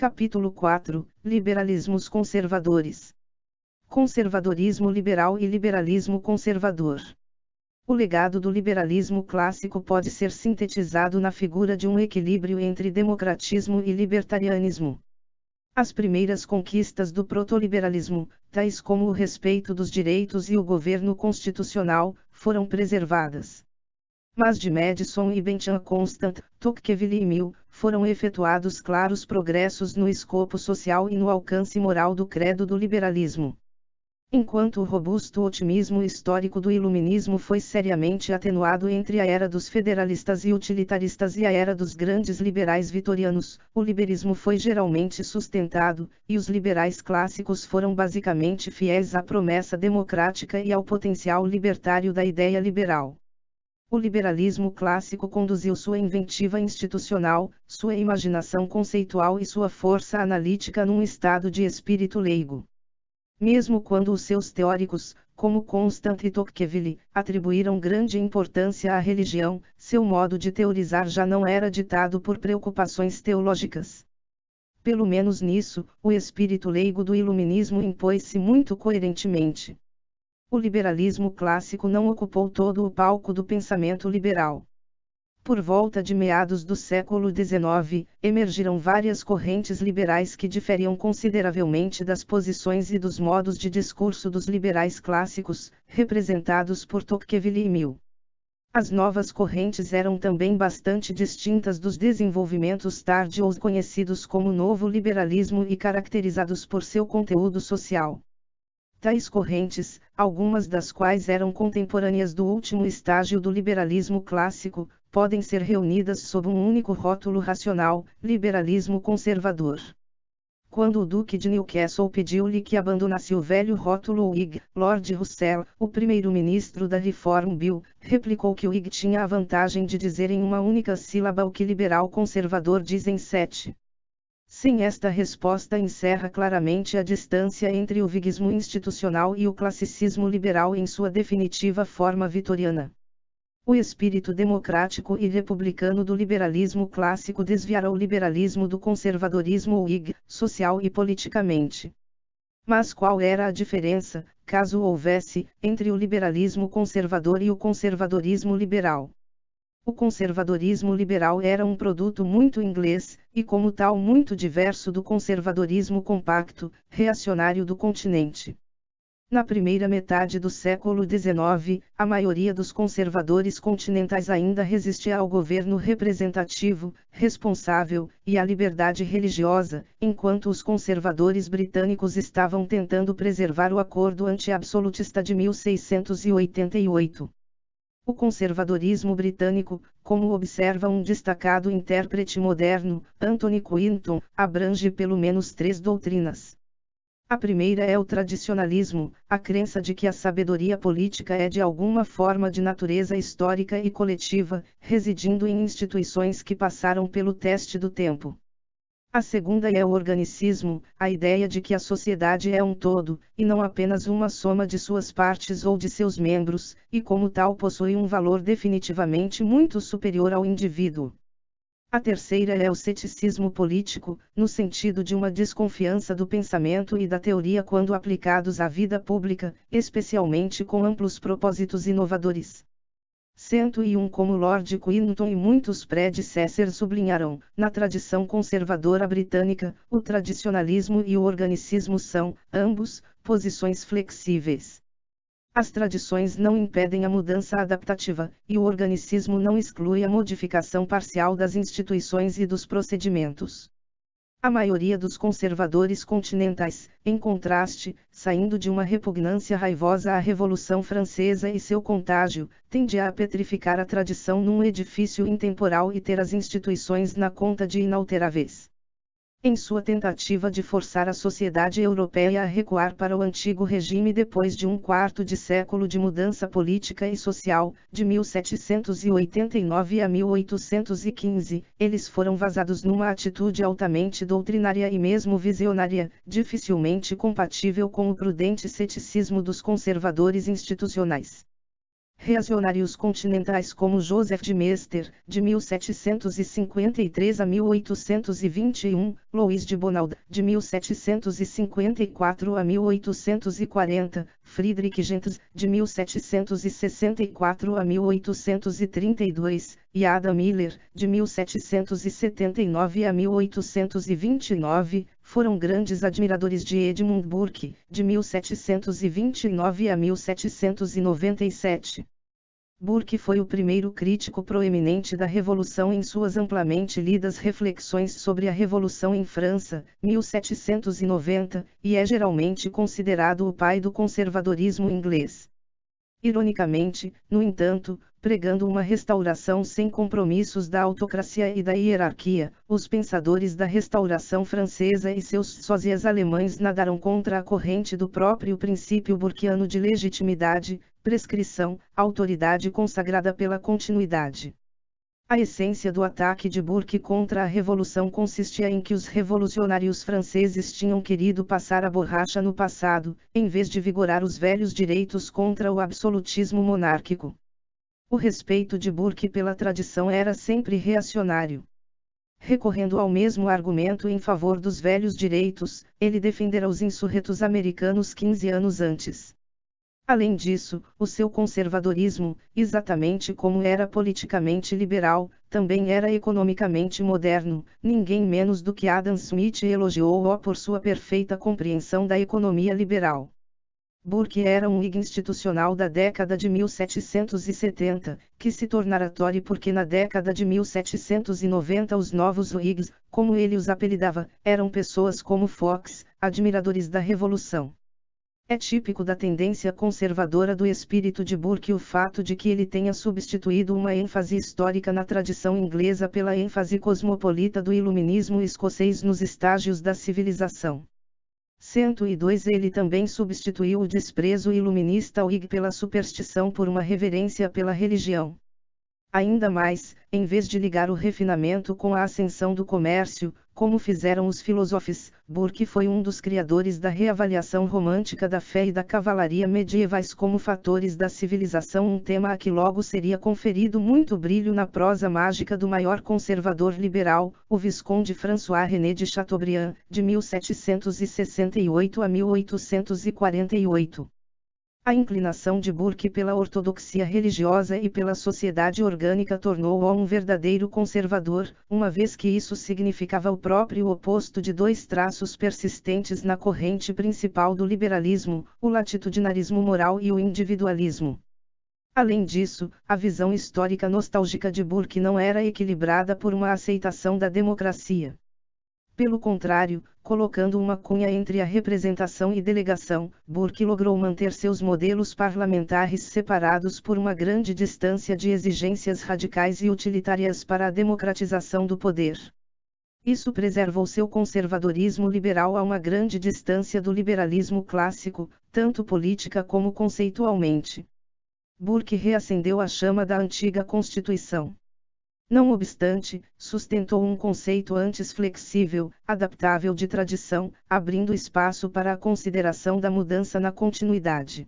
Capítulo 4 – Liberalismos conservadores. Conservadorismo liberal e liberalismo conservador. O legado do liberalismo clássico pode ser sintetizado na figura de um equilíbrio entre democratismo e libertarianismo. As primeiras conquistas do protoliberalismo, tais como o respeito dos direitos e o governo constitucional, foram preservadas. Mas de Madison e Bentham Constant, Tocqueville e Mill, foram efetuados claros progressos no escopo social e no alcance moral do credo do liberalismo. Enquanto o robusto otimismo histórico do iluminismo foi seriamente atenuado entre a era dos federalistas e utilitaristas e a era dos grandes liberais vitorianos, o liberalismo foi geralmente sustentado, e os liberais clássicos foram basicamente fiéis à promessa democrática e ao potencial libertário da ideia liberal. O liberalismo clássico conduziu sua inventiva institucional, sua imaginação conceitual e sua força analítica num estado de espírito leigo. Mesmo quando os seus teóricos, como Constant e Tocqueville, atribuíram grande importância à religião, seu modo de teorizar já não era ditado por preocupações teológicas. Pelo menos nisso, o espírito leigo do iluminismo impôs-se muito coerentemente. O liberalismo clássico não ocupou todo o palco do pensamento liberal. Por volta de meados do século XIX, emergiram várias correntes liberais que diferiam consideravelmente das posições e dos modos de discurso dos liberais clássicos, representados por Tocqueville e Mill. As novas correntes eram também bastante distintas dos desenvolvimentos tardios conhecidos como novo liberalismo e caracterizados por seu conteúdo social. Tais correntes, algumas das quais eram contemporâneas do último estágio do liberalismo clássico, podem ser reunidas sob um único rótulo racional: liberalismo conservador. Quando o Duque de Newcastle pediu-lhe que abandonasse o velho rótulo Whig, Lord Russell, o primeiro-ministro da Reform Bill, replicou que o Whig tinha a vantagem de dizer em uma única sílaba o que liberal conservador diz em 7. Sim, esta resposta encerra claramente a distância entre o whigismo institucional e o classicismo liberal em sua definitiva forma vitoriana. O espírito democrático e republicano do liberalismo clássico desviará o liberalismo do conservadorismo Whig, social e politicamente. Mas qual era a diferença, caso houvesse, entre o liberalismo conservador e o conservadorismo liberal? O conservadorismo liberal era um produto muito inglês, e como tal muito diverso do conservadorismo compacto, reacionário do continente. Na primeira metade do século XIX, a maioria dos conservadores continentais ainda resistia ao governo representativo, responsável, e à liberdade religiosa, enquanto os conservadores britânicos estavam tentando preservar o acordo anti-absolutista de 1688. O conservadorismo britânico, como observa um destacado intérprete moderno, Anthony Quinton, abrange pelo menos 3 doutrinas. A primeira é o tradicionalismo, a crença de que a sabedoria política é de alguma forma de natureza histórica e coletiva, residindo em instituições que passaram pelo teste do tempo. A segunda é o organicismo, a ideia de que a sociedade é um todo, e não apenas uma soma de suas partes ou de seus membros, e como tal possui um valor definitivamente muito superior ao indivíduo. A terceira é o ceticismo político, no sentido de uma desconfiança do pensamento e da teoria quando aplicados à vida pública, especialmente com amplos propósitos inovadores. 101 Como Lord Quinton e muitos predecessors sublinharam, na tradição conservadora britânica, o tradicionalismo e o organicismo são, ambos, posições flexíveis. As tradições não impedem a mudança adaptativa, e o organicismo não exclui a modificação parcial das instituições e dos procedimentos. A maioria dos conservadores continentais, em contraste, saindo de uma repugnância raivosa à Revolução Francesa e seu contágio, tende a petrificar a tradição num edifício intemporal e ter as instituições na conta de inalteráveis. Em sua tentativa de forçar a sociedade europeia a recuar para o antigo regime depois de um quarto de século de mudança política e social, de 1789 a 1815, eles foram vazados numa atitude altamente doutrinária e mesmo visionária, dificilmente compatível com o prudente ceticismo dos conservadores institucionais. Reacionários continentais como Joseph de Maistre, de 1753 a 1821, Louis de Bonald, de 1754 a 1840, Friedrich Gentz, de 1764 a 1832, e Adam Miller, de 1779 a 1829, foram grandes admiradores de Edmund Burke, de 1729 a 1797. Burke foi o primeiro crítico proeminente da Revolução em suas amplamente lidas Reflexões sobre a Revolução em França, 1790, e é geralmente considerado o pai do conservadorismo inglês. Ironicamente, no entanto, pregando uma restauração sem compromissos da autocracia e da hierarquia, os pensadores da Restauração Francesa e seus sósias alemães nadaram contra a corrente do próprio princípio burkeano de legitimidade, prescrição, autoridade consagrada pela continuidade. A essência do ataque de Burke contra a Revolução consistia em que os revolucionários franceses tinham querido passar a borracha no passado, em vez de vigorar os velhos direitos contra o absolutismo monárquico. O respeito de Burke pela tradição era sempre reacionário. Recorrendo ao mesmo argumento em favor dos velhos direitos, ele defendera os insurretos americanos 15 anos antes. Além disso, o seu conservadorismo, exatamente como era politicamente liberal, também era economicamente moderno. Ninguém menos do que Adam Smith elogiou-o por sua perfeita compreensão da economia liberal. Burke era um Whig institucional da década de 1770, que se tornara Tory porque na década de 1790 os novos Whigs, como ele os apelidava, eram pessoas como Fox, admiradores da Revolução. É típico da tendência conservadora do espírito de Burke o fato de que ele tenha substituído uma ênfase histórica na tradição inglesa pela ênfase cosmopolita do iluminismo escocês nos estágios da civilização. 102 Ele também substituiu o desprezo iluminista Whig pela superstição por uma reverência pela religião. Ainda mais, em vez de ligar o refinamento com a ascensão do comércio, como fizeram os filósofos, Burke foi um dos criadores da reavaliação romântica da fé e da cavalaria medievais como fatores da civilização, um tema a que logo seria conferido muito brilho na prosa mágica do maior conservador liberal, o Visconde François-René de Chateaubriand, de 1768 a 1848. A inclinação de Burke pela ortodoxia religiosa e pela sociedade orgânica tornou-o um verdadeiro conservador, uma vez que isso significava o próprio oposto de dois traços persistentes na corrente principal do liberalismo, o latitudinarismo moral e o individualismo. Além disso, a visão histórica nostálgica de Burke não era equilibrada por uma aceitação da democracia. Pelo contrário, colocando uma cunha entre a representação e delegação, Burke logrou manter seus modelos parlamentares separados por uma grande distância de exigências radicais e utilitárias para a democratização do poder. Isso preservou seu conservadorismo liberal a uma grande distância do liberalismo clássico, tanto política como conceitualmente. Burke reacendeu a chama da antiga Constituição. Não obstante, sustentou um conceito antes flexível, adaptável de tradição, abrindo espaço para a consideração da mudança na continuidade.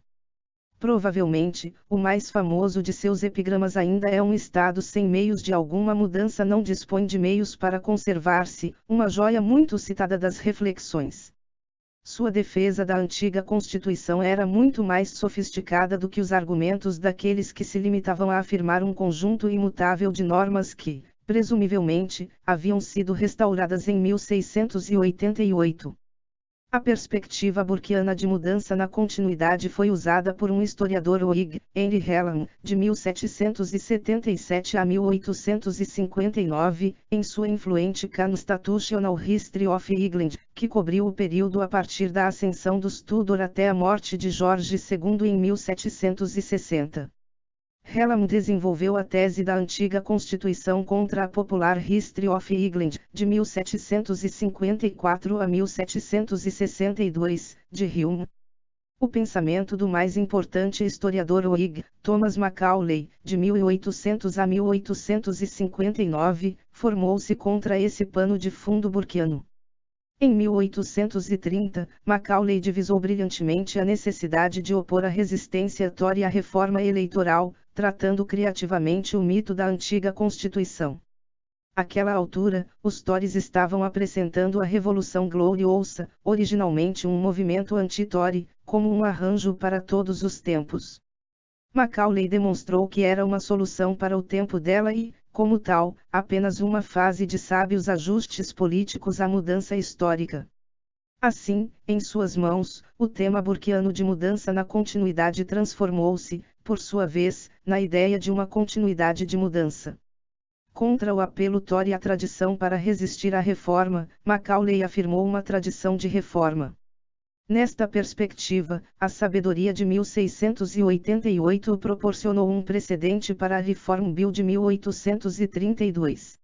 Provavelmente, o mais famoso de seus epigramas ainda é: um Estado sem meios de alguma mudança não dispõe de meios para conservar-se, uma joia muito citada das Reflexões. Sua defesa da antiga Constituição era muito mais sofisticada do que os argumentos daqueles que se limitavam a afirmar um conjunto imutável de normas que, presumivelmente, haviam sido restauradas em 1688. A perspectiva burkeana de mudança na continuidade foi usada por um historiador Whig, Henry Hallam, de 1777 a 1859, em sua influente Constitutional History of England, que cobriu o período a partir da ascensão dos Tudor até a morte de Jorge II em 1760. Hallam desenvolveu a tese da antiga Constituição contra a Popular History of England, de 1754 a 1762, de Hume. O pensamento do mais importante historiador Whig, Thomas Macaulay, de 1800 a 1859, formou-se contra esse pano de fundo burkeano. Em 1830, Macaulay divisou brilhantemente a necessidade de opor a resistência Tory à reforma eleitoral, tratando criativamente o mito da antiga Constituição. Àquela altura, os Tories estavam apresentando a Revolução Gloriosa, originalmente um movimento anti-Tory, como um arranjo para todos os tempos. Macaulay demonstrou que era uma solução para o tempo dela e, como tal, apenas uma fase de sábios ajustes políticos à mudança histórica. Assim, em suas mãos, o tema burkeano de mudança na continuidade transformou-se, por sua vez, na ideia de uma continuidade de mudança. Contra o apelo Tory à tradição para resistir à reforma, Macaulay afirmou uma tradição de reforma. Nesta perspectiva, a sabedoria de 1688 proporcionou um precedente para a Reform Bill de 1832.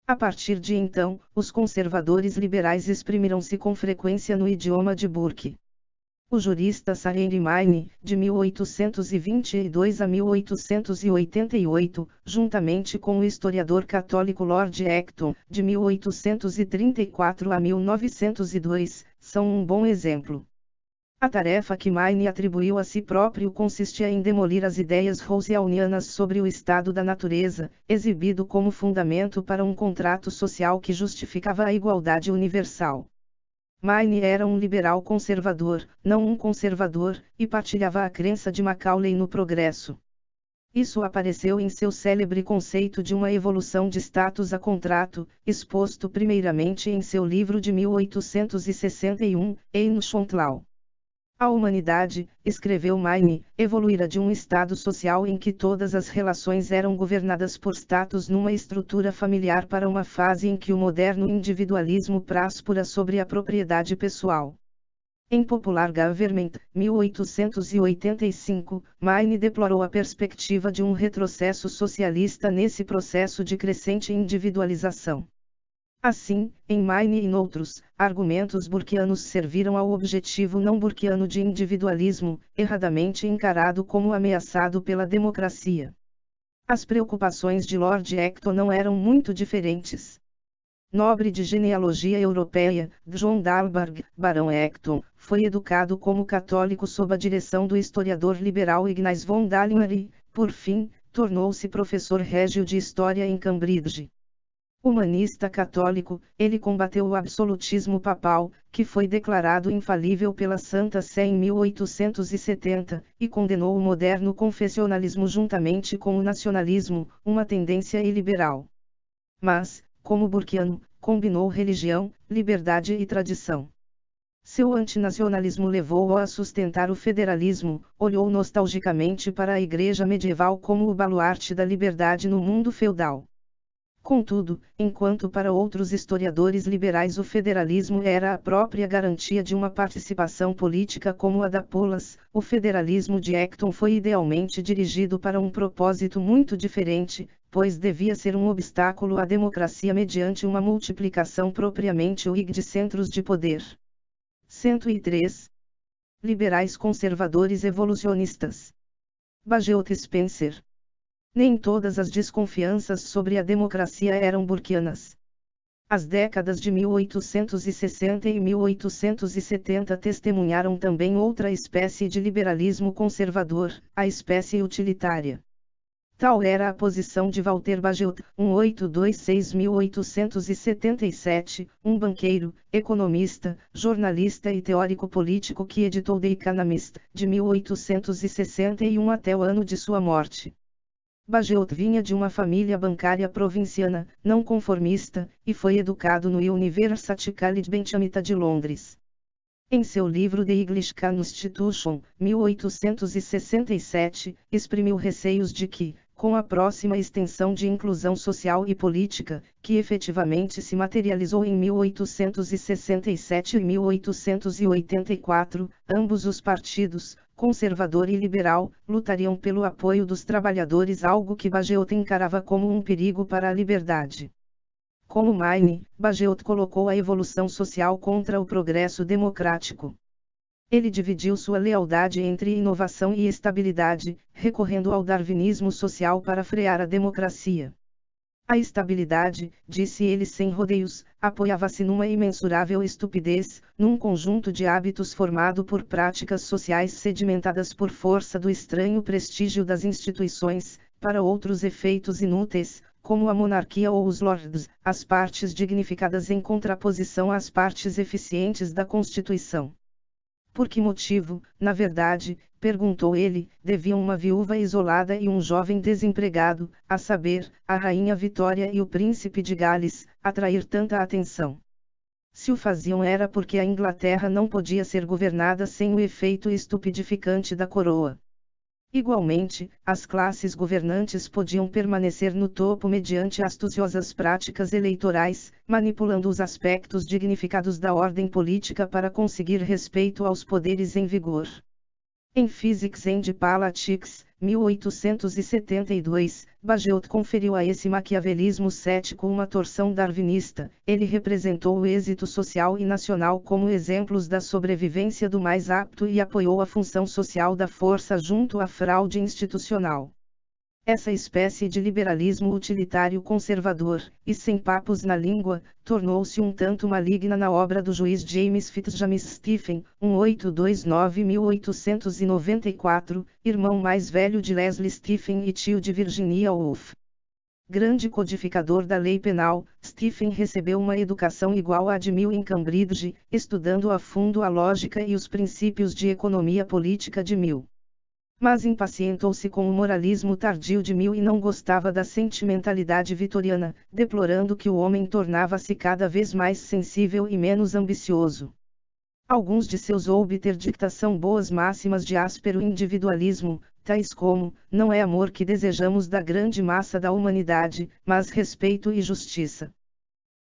A partir de então, os conservadores liberais exprimiram-se com frequência no idioma de Burke. O jurista Sir Henry Maine, de 1822 a 1888, juntamente com o historiador católico Lord Acton, de 1834 a 1902, são um bom exemplo. A tarefa que Maine atribuiu a si próprio consistia em demolir as ideias rawlsianas sobre o estado da natureza, exibido como fundamento para um contrato social que justificava a igualdade universal. Maine era um liberal conservador, não um conservador, e partilhava a crença de Macaulay no progresso. Isso apareceu em seu célebre conceito de uma evolução de status a contrato, exposto primeiramente em seu livro de 1861, Ancient Law. A humanidade, escreveu Maine, evoluíra de um estado social em que todas as relações eram governadas por status numa estrutura familiar para uma fase em que o moderno individualismo praspura sobre a propriedade pessoal. Em Popular Government, 1885, Maine deplorou a perspectiva de um retrocesso socialista nesse processo de crescente individualização. Assim, em Maine e noutros, argumentos burkeanos serviram ao objetivo não burkeano de individualismo, erradamente encarado como ameaçado pela democracia. As preocupações de Lord Acton não eram muito diferentes. Nobre de genealogia europeia, John Dalberg, Barão Acton, foi educado como católico sob a direção do historiador liberal Ignaz von Dahlinger e, por fim, tornou-se professor régio de História em Cambridge. Humanista católico, ele combateu o absolutismo papal, que foi declarado infalível pela Santa Sé em 1870, e condenou o moderno confessionalismo juntamente com o nacionalismo, uma tendência iliberal. Mas, como burkeano, combinou religião, liberdade e tradição. Seu antinacionalismo levou-o a sustentar o federalismo, olhou nostalgicamente para a Igreja medieval como o baluarte da liberdade no mundo feudal. Contudo, enquanto para outros historiadores liberais o federalismo era a própria garantia de uma participação política como a da Polas, o federalismo de Acton foi idealmente dirigido para um propósito muito diferente, pois devia ser um obstáculo à democracia mediante uma multiplicação propriamente Whig de centros de poder. 103. Liberais conservadores evolucionistas. Bagehot Spencer. Nem todas as desconfianças sobre a democracia eram burkeanas. As décadas de 1860 e 1870 testemunharam também outra espécie de liberalismo conservador, a espécie utilitária. Tal era a posição de Walter Bagehot, 1826-1877, um banqueiro, economista, jornalista e teórico político que editou The Economist, de 1861 até o ano de sua morte. Bagehot vinha de uma família bancária provinciana, não conformista, e foi educado no University College Benjamin de Londres. Em seu livro The English Constitution, 1867, exprimiu receios de que, com a próxima extensão de inclusão social e política, que efetivamente se materializou em 1867 e 1884, ambos os partidos, conservador e liberal, lutariam pelo apoio dos trabalhadores, algo que Bagehot encarava como um perigo para a liberdade. Como Maine, Bagehot colocou a evolução social contra o progresso democrático. Ele dividiu sua lealdade entre inovação e estabilidade, recorrendo ao darwinismo social para frear a democracia. A estabilidade, disse ele sem rodeios, apoiava-se numa imensurável estupidez, num conjunto de hábitos formado por práticas sociais sedimentadas por força do estranho prestígio das instituições, para outros efeitos inúteis, como a monarquia ou os lords, as partes dignificadas em contraposição às partes eficientes da Constituição. Por que motivo, na verdade, perguntou ele, deviam uma viúva isolada e um jovem desempregado, a saber, a rainha Vitória e o príncipe de Gales, atrair tanta atenção? Se o faziam era porque a Inglaterra não podia ser governada sem o efeito estupidificante da coroa. Igualmente, as classes governantes podiam permanecer no topo mediante astuciosas práticas eleitorais, manipulando os aspectos dignificados da ordem política para conseguir respeito aos poderes em vigor. Em Physics and Politics, 1872, Bagehot conferiu a esse maquiavelismo cético uma torção darwinista. Ele representou o êxito social e nacional como exemplos da sobrevivência do mais apto e apoiou a função social da força junto à fraude institucional. Essa espécie de liberalismo utilitário conservador, e sem papos na língua, tornou-se um tanto maligna na obra do juiz James Fitzjames Stephen, 1829-1894, irmão mais velho de Leslie Stephen e tio de Virginia Woolf. Grande codificador da lei penal, Stephen recebeu uma educação igual à de Mill em Cambridge, estudando a fundo a lógica e os princípios de economia política de Mill. Mas impacientou-se com o moralismo tardio de Mill e não gostava da sentimentalidade vitoriana, deplorando que o homem tornava-se cada vez mais sensível e menos ambicioso. Alguns de seus obter-dicta são boas máximas de áspero individualismo, tais como: não é amor que desejamos da grande massa da humanidade, mas respeito e justiça.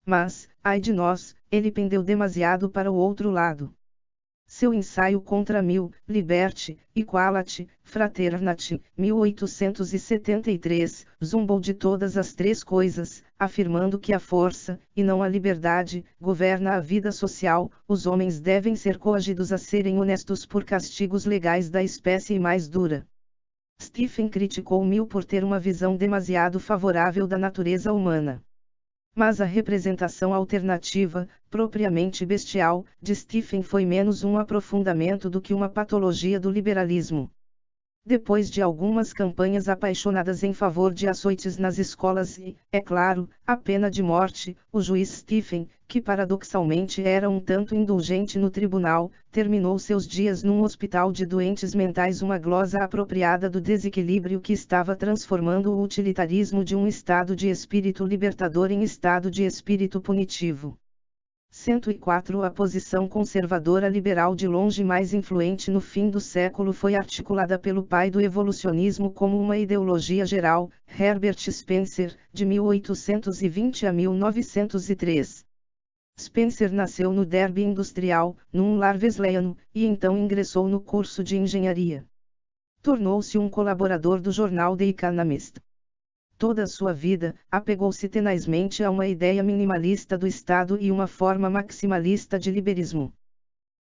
Mas, ai de nós, ele pendeu demasiado para o outro lado. Seu ensaio contra Mill, Liberty, Equality, Fraternity, 1873, zombou de todas as três coisas, afirmando que a força, e não a liberdade, governa a vida social. Os homens devem ser coagidos a serem honestos por castigos legais da espécie mais dura. Stephen criticou Mill por ter uma visão demasiado favorável da natureza humana. Mas a representação alternativa, propriamente bestial, de Stephen foi menos um aprofundamento do que uma patologia do liberalismo. Depois de algumas campanhas apaixonadas em favor de açoites nas escolas e, é claro, a pena de morte, o juiz Stephen, que paradoxalmente era um tanto indulgente no tribunal, terminou seus dias num hospital de doentes mentais, uma glosa apropriada do desequilíbrio que estava transformando o utilitarismo de um estado de espírito libertador em estado de espírito punitivo. 104 A posição conservadora liberal de longe mais influente no fim do século foi articulada pelo pai do evolucionismo como uma ideologia geral, Herbert Spencer, de 1820 a 1903. Spencer nasceu no Derby industrial, num lar wesleyano, e então ingressou no curso de engenharia. Tornou-se um colaborador do jornal The Economist. Toda a sua vida, apegou-se tenazmente a uma ideia minimalista do Estado e uma forma maximalista de liberismo.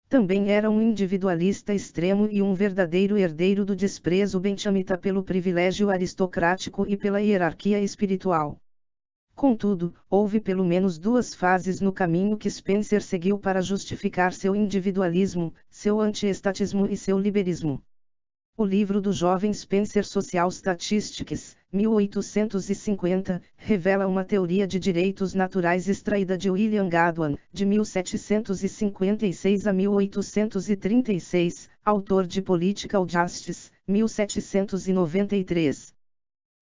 Também era um individualista extremo e um verdadeiro herdeiro do desprezo benjamita pelo privilégio aristocrático e pela hierarquia espiritual. Contudo, houve pelo menos duas fases no caminho que Spencer seguiu para justificar seu individualismo, seu antiestatismo e seu liberismo. O livro do jovem Spencer Social Statistics, 1850, revela uma teoria de direitos naturais extraída de William Godwin, de 1756 a 1836, autor de Political Justice, 1793.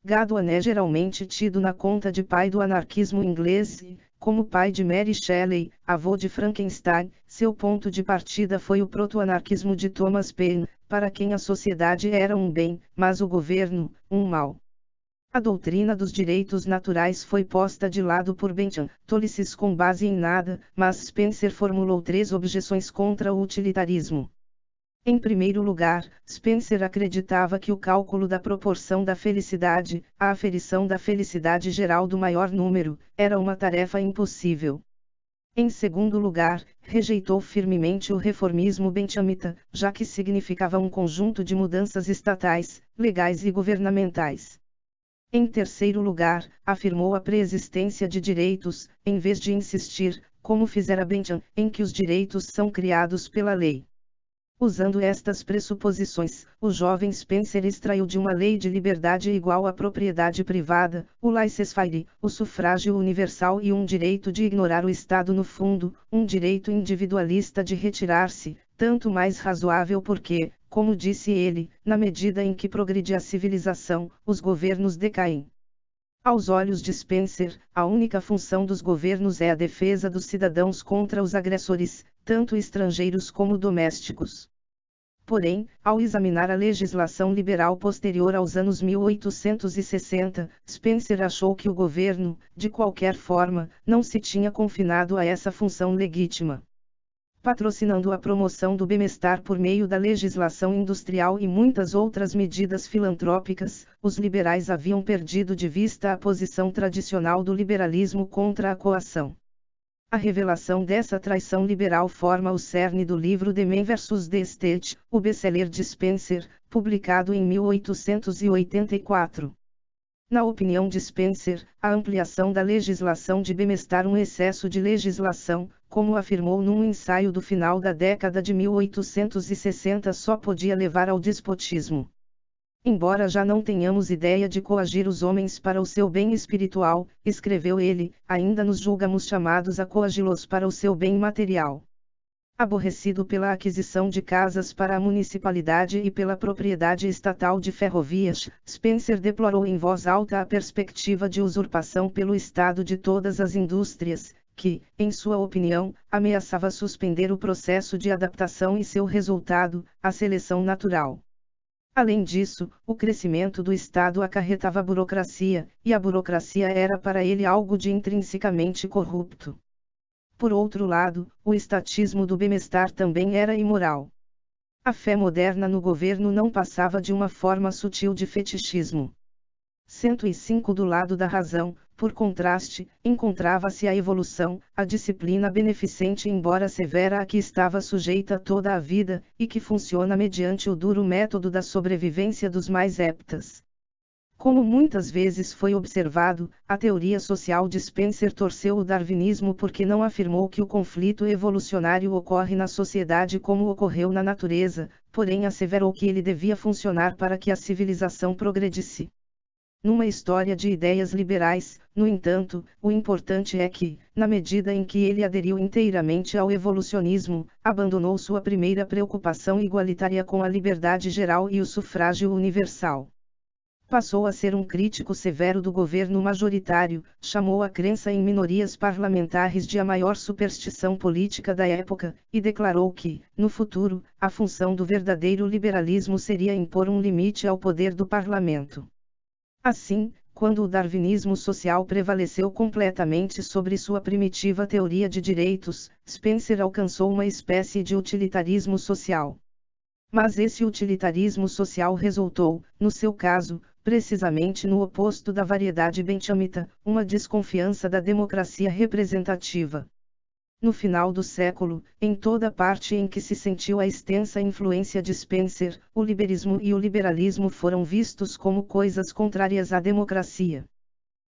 Godwin é geralmente tido na conta de pai do anarquismo inglês e, como pai de Mary Shelley, avô de Frankenstein, seu ponto de partida foi o proto-anarquismo de Thomas Paine, para quem a sociedade era um bem, mas o governo, um mal. A doutrina dos direitos naturais foi posta de lado por Bentham, tolices com base em nada, mas Spencer formulou três objeções contra o utilitarismo. Em primeiro lugar, Spencer acreditava que o cálculo da proporção da felicidade, a aferição da felicidade geral do maior número, era uma tarefa impossível. Em segundo lugar, rejeitou firmemente o reformismo benjamita, já que significava um conjunto de mudanças estatais, legais e governamentais. Em terceiro lugar, afirmou a preexistência de direitos, em vez de insistir, como fizera Bentham, em que os direitos são criados pela lei. Usando estas pressuposições, o jovem Spencer extraiu de uma lei de liberdade igual à propriedade privada, o laissez-faire, o sufrágio universal e um direito de ignorar o Estado no fundo, um direito individualista de retirar-se, tanto mais razoável porque, como disse ele, na medida em que progride a civilização, os governos decaem. Aos olhos de Spencer, a única função dos governos é a defesa dos cidadãos contra os agressores, tanto estrangeiros como domésticos. Porém, ao examinar a legislação liberal posterior aos anos 1860, Spencer achou que o governo, de qualquer forma, não se tinha confinado a essa função legítima. Patrocinando a promoção do bem-estar por meio da legislação industrial e muitas outras medidas filantrópicas, os liberais haviam perdido de vista a posição tradicional do liberalismo contra a coação. A revelação dessa traição liberal forma o cerne do livro The Man vs. The State, o best-seller de Spencer, publicado em 1884. Na opinião de Spencer, a ampliação da legislação de bem-estar um excesso de legislação, como afirmou num ensaio do final da década de 1860 só podia levar ao despotismo. Embora já não tenhamos ideia de coagir os homens para o seu bem espiritual, escreveu ele, ainda nos julgamos chamados a coagi-los para o seu bem material. Aborrecido pela aquisição de casas para a municipalidade e pela propriedade estatal de ferrovias, Spencer deplorou em voz alta a perspectiva de usurpação pelo Estado de todas as indústrias, que, em sua opinião, ameaçava suspender o processo de adaptação e seu resultado, a seleção natural. Além disso, o crescimento do Estado acarretava burocracia, e a burocracia era para ele algo de intrinsecamente corrupto. Por outro lado, o estatismo do bem-estar também era imoral. A fé moderna no governo não passava de uma forma sutil de fetichismo. 105 Do lado da razão, por contraste, encontrava-se a evolução, a disciplina beneficente embora severa a que estava sujeita toda a vida, e que funciona mediante o duro método da sobrevivência dos mais aptas. Como muitas vezes foi observado, a teoria social de Spencer torceu o darwinismo porque não afirmou que o conflito evolucionário ocorre na sociedade como ocorreu na natureza, porém asseverou que ele devia funcionar para que a civilização progredisse. Numa história de ideias liberais, no entanto, o importante é que, na medida em que ele aderiu inteiramente ao evolucionismo, abandonou sua primeira preocupação igualitária com a liberdade geral e o sufrágio universal. Passou a ser um crítico severo do governo majoritário, chamou a crença em minorias parlamentares de a maior superstição política da época, e declarou que, no futuro, a função do verdadeiro liberalismo seria impor um limite ao poder do parlamento. Assim, quando o darwinismo social prevaleceu completamente sobre sua primitiva teoria de direitos, Spencer alcançou uma espécie de utilitarismo social. Mas esse utilitarismo social resultou, no seu caso, precisamente no oposto da variedade benthamita, uma desconfiança da democracia representativa. No final do século, em toda parte em que se sentiu a extensa influência de Spencer, o liberismo e o liberalismo foram vistos como coisas contrárias à democracia.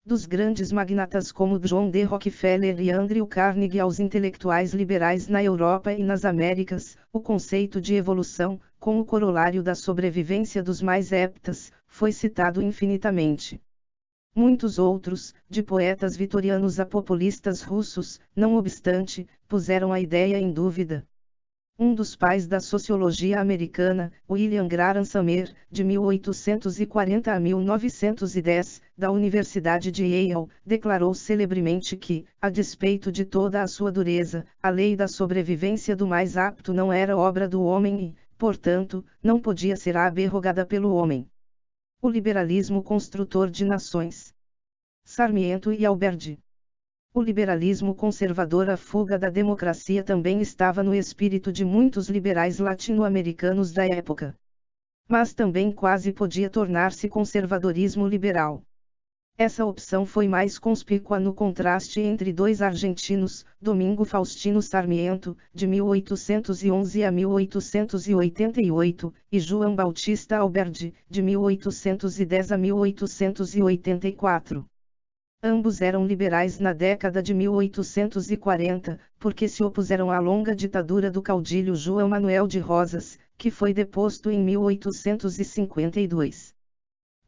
Dos grandes magnatas como John D. Rockefeller e Andrew Carnegie aos intelectuais liberais na Europa e nas Américas, o conceito de evolução, com o corolário da sobrevivência dos mais aptas, foi citado infinitamente. Muitos outros, de poetas vitorianos a populistas russos, não obstante, puseram a ideia em dúvida. Um dos pais da sociologia americana, William Graham Sumner, de 1840 a 1910, da Universidade de Yale, declarou celebremente que, a despeito de toda a sua dureza, a lei da sobrevivência do mais apto não era obra do homem e, portanto, não podia ser abrogada pelo homem. O liberalismo construtor de nações. Sarmiento e Alberdi. O liberalismo conservador, a fuga da democracia, também estava no espírito de muitos liberais latino-americanos da época. Mas também quase podia tornar-se conservadorismo liberal. Essa opção foi mais conspícua no contraste entre dois argentinos, Domingo Faustino Sarmiento, de 1811 a 1888, e João Bautista Alberdi, de 1810 a 1884. Ambos eram liberais na década de 1840, porque se opuseram à longa ditadura do caudilho João Manuel de Rosas, que foi deposto em 1852.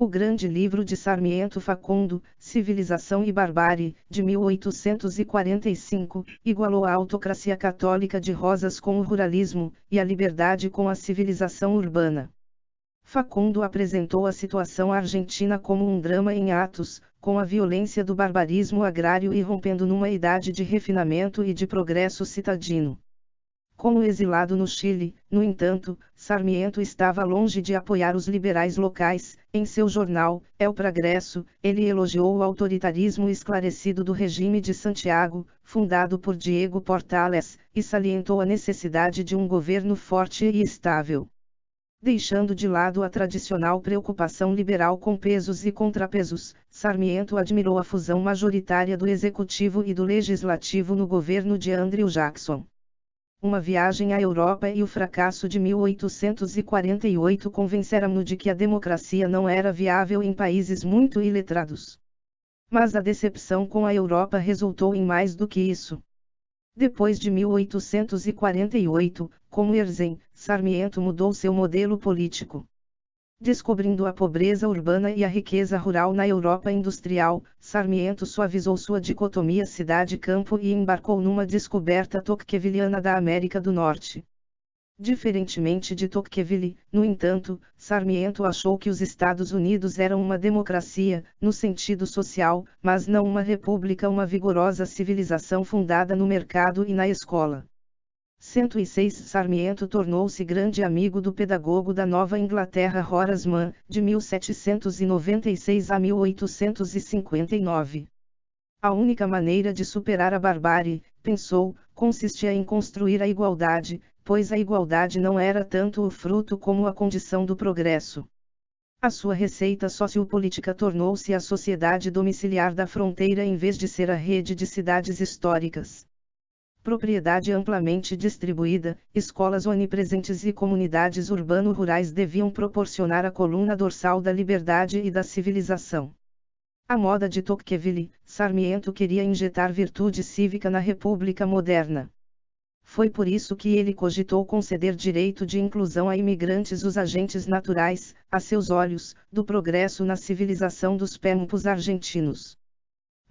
O grande livro de Sarmiento Facundo, Civilização e Barbárie, de 1845, igualou a autocracia católica de Rosas com o ruralismo, e a liberdade com a civilização urbana. Facundo apresentou a situação argentina como um drama em atos, com a violência do barbarismo agrário irrompendo numa idade de refinamento e de progresso citadino. Como exilado no Chile, no entanto, Sarmiento estava longe de apoiar os liberais locais. Em seu jornal, El Progresso, ele elogiou o autoritarismo esclarecido do regime de Santiago, fundado por Diego Portales, e salientou a necessidade de um governo forte e estável. Deixando de lado a tradicional preocupação liberal com pesos e contrapesos, Sarmiento admirou a fusão majoritária do executivo e do legislativo no governo de Andrew Jackson. Uma viagem à Europa e o fracasso de 1848 convenceram-no de que a democracia não era viável em países muito iletrados. Mas a decepção com a Europa resultou em mais do que isso. Depois de 1848, como Herzen, Sarmiento mudou seu modelo político. Descobrindo a pobreza urbana e a riqueza rural na Europa industrial, Sarmiento suavizou sua dicotomia cidade-campo e embarcou numa descoberta tocqueviliana da América do Norte. Diferentemente de Tocqueville, no entanto, Sarmiento achou que os Estados Unidos eram uma democracia, no sentido social, mas não uma república, uma vigorosa civilização fundada no mercado e na escola. 106 Sarmiento tornou-se grande amigo do pedagogo da Nova Inglaterra Horace Mann, de 1796 a 1859. A única maneira de superar a barbárie, pensou, consistia em construir a igualdade, pois a igualdade não era tanto o fruto como a condição do progresso. A sua receita sociopolítica tornou-se a sociedade domiciliar da fronteira em vez de ser a rede de cidades históricas. Propriedade amplamente distribuída, escolas onipresentes e comunidades urbano-rurais deviam proporcionar a coluna dorsal da liberdade e da civilização. À moda de Tocqueville, Sarmiento queria injetar virtude cívica na República moderna. Foi por isso que ele cogitou conceder direito de inclusão a imigrantes, os agentes naturais, a seus olhos, do progresso na civilização dos pampas argentinos.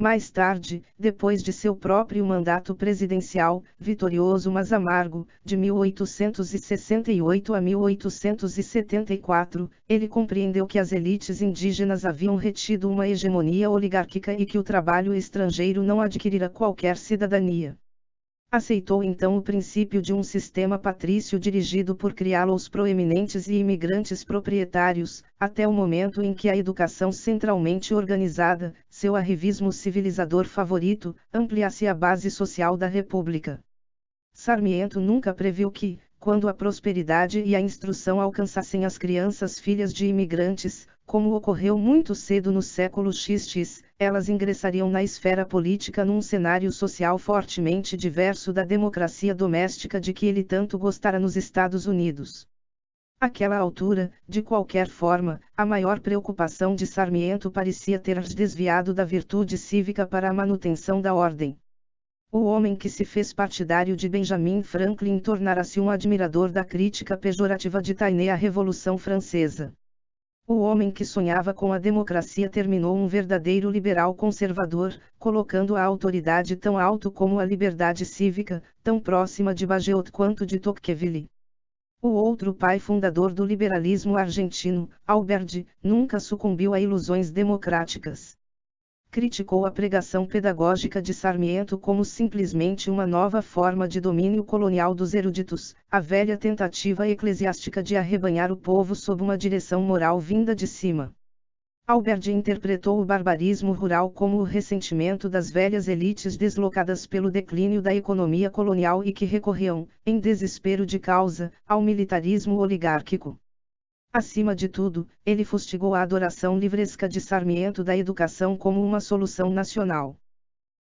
Mais tarde, depois de seu próprio mandato presidencial, vitorioso mas amargo, de 1868 a 1874, ele compreendeu que as elites indígenas haviam retido uma hegemonia oligárquica e que o trabalho estrangeiro não adquirira qualquer cidadania. Aceitou então o princípio de um sistema patrício dirigido por criá-los proeminentes e imigrantes proprietários, até o momento em que a educação centralmente organizada, seu arrivismo civilizador favorito, ampliasse a base social da República. Sarmiento nunca previu que, quando a prosperidade e a instrução alcançassem as crianças filhas de imigrantes, como ocorreu muito cedo no século XX, elas ingressariam na esfera política num cenário social fortemente diverso da democracia doméstica de que ele tanto gostara nos Estados Unidos. Àquela altura, de qualquer forma, a maior preocupação de Sarmiento parecia ter desviado da virtude cívica para a manutenção da ordem. O homem que se fez partidário de Benjamin Franklin tornara-se um admirador da crítica pejorativa de Taine à Revolução Francesa. O homem que sonhava com a democracia terminou um verdadeiro liberal conservador, colocando a autoridade tão alto como a liberdade cívica, tão próxima de Bagehot quanto de Tocqueville. O outro pai fundador do liberalismo argentino, Alberdi, nunca sucumbiu a ilusões democráticas. Criticou a pregação pedagógica de Sarmiento como simplesmente uma nova forma de domínio colonial dos eruditos, a velha tentativa eclesiástica de arrebanhar o povo sob uma direção moral vinda de cima. Alberdi interpretou o barbarismo rural como o ressentimento das velhas elites deslocadas pelo declínio da economia colonial e que recorriam, em desespero de causa, ao militarismo oligárquico. Acima de tudo, ele fustigou a adoração livresca de Sarmiento da educação como uma solução nacional.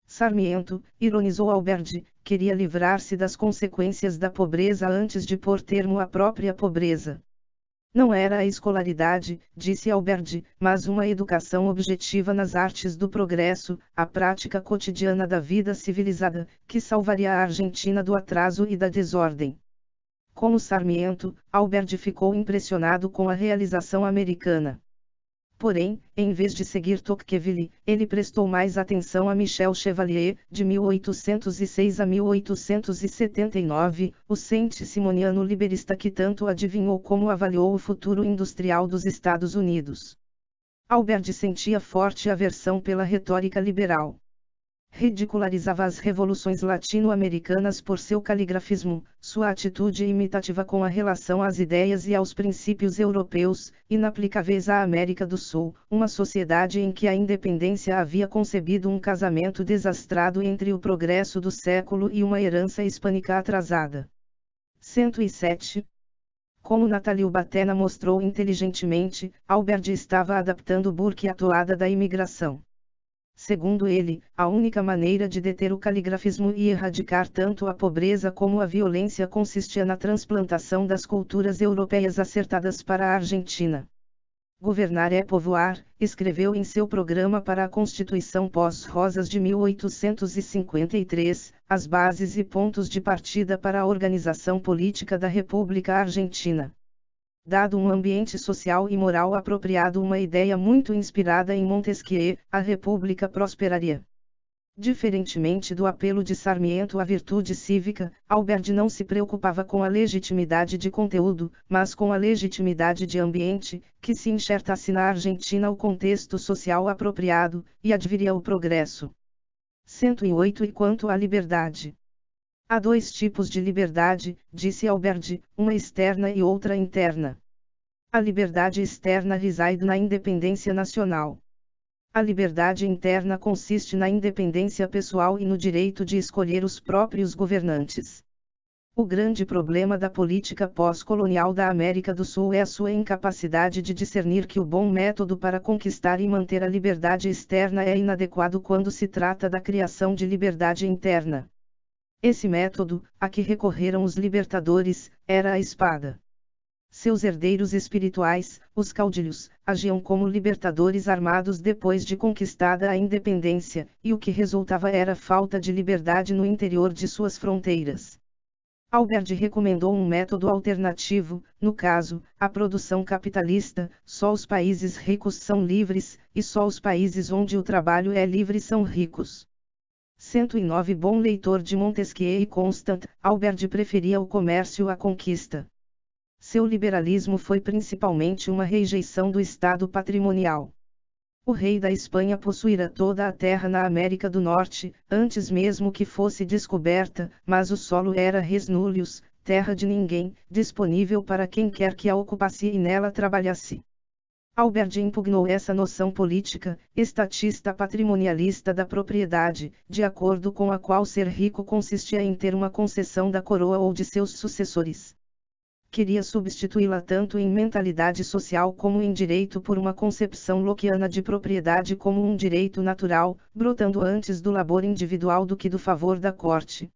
Sarmiento, ironizou Alberdi, queria livrar-se das consequências da pobreza antes de pôr termo à própria pobreza. Não era a escolaridade, disse Alberdi, mas uma educação objetiva nas artes do progresso, a prática cotidiana da vida civilizada, que salvaria a Argentina do atraso e da desordem. Como Sarmiento, Alberdi ficou impressionado com a realização americana. Porém, em vez de seguir Tocqueville, ele prestou mais atenção a Michel Chevalier, de 1806 a 1879, o saint-simoniano liberista que tanto adivinhou como avaliou o futuro industrial dos Estados Unidos. Alberdi sentia forte aversão pela retórica liberal. Ridicularizava as revoluções latino-americanas por seu caligrafismo, sua atitude imitativa com a relação às ideias e aos princípios europeus, inaplicáveis à América do Sul, uma sociedade em que a independência havia concebido um casamento desastrado entre o progresso do século e uma herança hispânica atrasada. 107. Como Natalio Batena mostrou inteligentemente, Alberdi estava adaptando Burke à toada da imigração. Segundo ele, a única maneira de deter o caligrafismo e erradicar tanto a pobreza como a violência consistia na transplantação das culturas europeias acertadas para a Argentina. Governar é povoar, escreveu em seu programa para a Constituição pós-Rosas de 1853, as bases e pontos de partida para a organização política da República Argentina. Dado um ambiente social e moral apropriado, uma ideia muito inspirada em Montesquieu, a república prosperaria. Diferentemente do apelo de Sarmiento à virtude cívica, Alberdi não se preocupava com a legitimidade de conteúdo, mas com a legitimidade de ambiente, que se enxertasse na Argentina o contexto social apropriado, e adviria o progresso. 108. E quanto à liberdade? Há dois tipos de liberdade, disse Alberdi, uma externa e outra interna. A liberdade externa reside na independência nacional. A liberdade interna consiste na independência pessoal e no direito de escolher os próprios governantes. O grande problema da política pós-colonial da América do Sul é a sua incapacidade de discernir que o bom método para conquistar e manter a liberdade externa é inadequado quando se trata da criação de liberdade interna. Esse método, a que recorreram os libertadores, era a espada. Seus herdeiros espirituais, os caudilhos, agiam como libertadores armados depois de conquistada a independência, e o que resultava era falta de liberdade no interior de suas fronteiras. Alberdi recomendou um método alternativo, no caso, a produção capitalista. Só os países ricos são livres, e só os países onde o trabalho é livre são ricos. 109. Bom leitor de Montesquieu e Constant, Alberdi preferia o comércio à conquista. Seu liberalismo foi principalmente uma rejeição do Estado patrimonial. O rei da Espanha possuíra toda a terra na América do Norte, antes mesmo que fosse descoberta, mas o solo era res nullius, terra de ninguém, disponível para quem quer que a ocupasse e nela trabalhasse. Alberdi impugnou essa noção política, estatista patrimonialista da propriedade, de acordo com a qual ser rico consistia em ter uma concessão da coroa ou de seus sucessores. Queria substituí-la tanto em mentalidade social como em direito por uma concepção lockeana de propriedade como um direito natural, brotando antes do labor individual do que do favor da corte.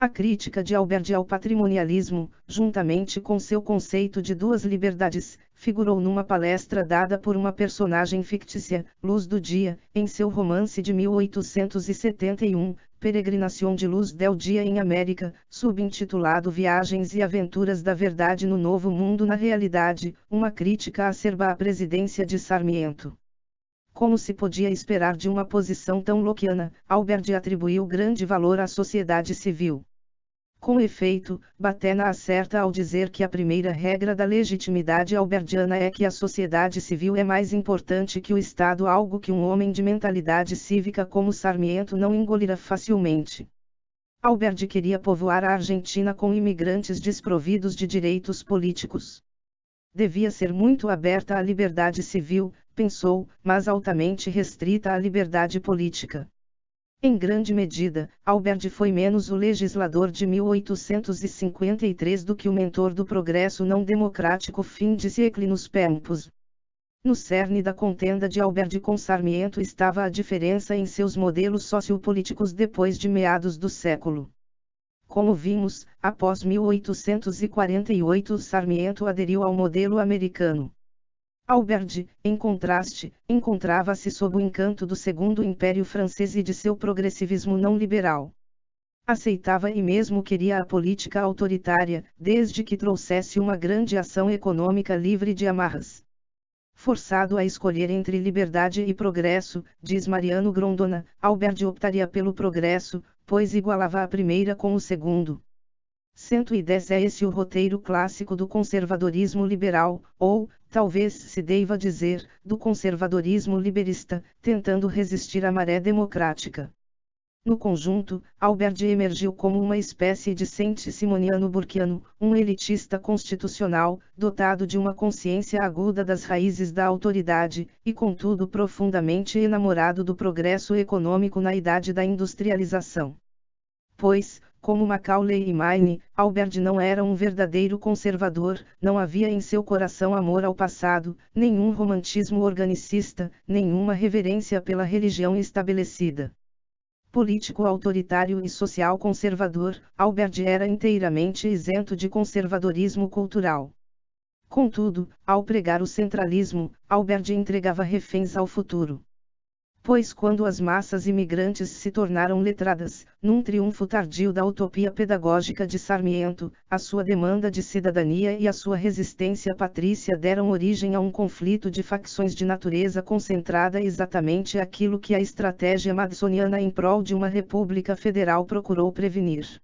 A crítica de Alberdi ao patrimonialismo, juntamente com seu conceito de duas liberdades, figurou numa palestra dada por uma personagem fictícia, Luz do Dia, em seu romance de 1871, Peregrinación de Luz del Dia em América, subintitulado Viagens e Aventuras da Verdade no Novo Mundo na Realidade, uma crítica acerba à presidência de Sarmiento. Como se podia esperar de uma posição tão lockeana, Alberdi atribuiu grande valor à sociedade civil. Com efeito, Batena acerta ao dizer que a primeira regra da legitimidade alberdiana é que a sociedade civil é mais importante que o Estado, algo que um homem de mentalidade cívica como Sarmiento não engolirá facilmente. Alberdi queria povoar a Argentina com imigrantes desprovidos de direitos políticos. Devia ser muito aberta à liberdade civil, pensou, mas altamente restrita à liberdade política. Em grande medida, Albert foi menos o legislador de 1853 do que o mentor do progresso não democrático fim de século nos tempos. No cerne da contenda de Albert com Sarmiento estava a diferença em seus modelos sociopolíticos depois de meados do século. Como vimos, após 1848 Sarmiento aderiu ao modelo americano. Albert, em contraste, encontrava-se sob o encanto do Segundo Império Francês e de seu progressivismo não liberal. Aceitava e mesmo queria a política autoritária, desde que trouxesse uma grande ação econômica livre de amarras. Forçado a escolher entre liberdade e progresso, diz Mariano Grondona, Albert optaria pelo progresso, pois igualava a primeira com o segundo. 110 é esse o roteiro clássico do conservadorismo liberal, ou, talvez se deva dizer, do conservadorismo liberista, tentando resistir à maré democrática. No conjunto, Albert emergiu como uma espécie de Saint-Simoniano burquiano, um elitista constitucional, dotado de uma consciência aguda das raízes da autoridade, e contudo profundamente enamorado do progresso econômico na idade da industrialização. Pois, como Macaulay e Maine, Albert não era um verdadeiro conservador, não havia em seu coração amor ao passado, nenhum romantismo organicista, nenhuma reverência pela religião estabelecida. Político autoritário e social conservador, Albert era inteiramente isento de conservadorismo cultural. Contudo, ao pregar o centralismo, Albert entregava reféns ao futuro. Pois quando as massas imigrantes se tornaram letradas, num triunfo tardio da utopia pedagógica de Sarmiento, a sua demanda de cidadania e a sua resistência patrícia deram origem a um conflito de facções de natureza concentrada exatamente aquilo que a estratégia madisoniana em prol de uma república federal procurou prevenir.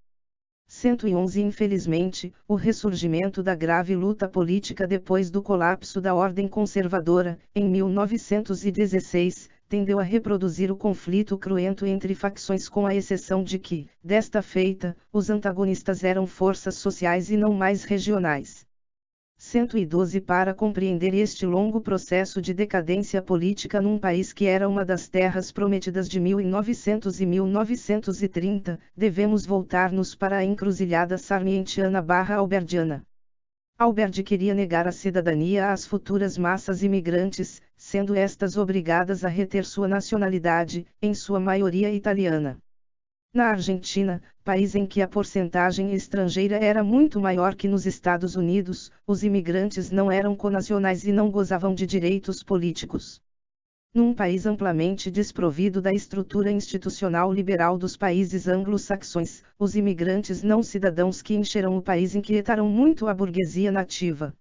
111 Infelizmente, o ressurgimento da grave luta política depois do colapso da ordem conservadora, em 1916, tendeu a reproduzir o conflito cruento entre facções com a exceção de que, desta feita, os antagonistas eram forças sociais e não mais regionais. 112 Para compreender este longo processo de decadência política num país que era uma das terras prometidas de 1900 e 1930, devemos voltar-nos para a encruzilhada sarmientiana/albertiana. Albert queria negar a cidadania às futuras massas imigrantes, sendo estas obrigadas a reter sua nacionalidade, em sua maioria italiana. Na Argentina, país em que a porcentagem estrangeira era muito maior que nos Estados Unidos, os imigrantes não eram conacionais e não gozavam de direitos políticos. Num país amplamente desprovido da estrutura institucional liberal dos países anglo-saxões, os imigrantes não cidadãos que encheram o país inquietaram muito a burguesia nativa.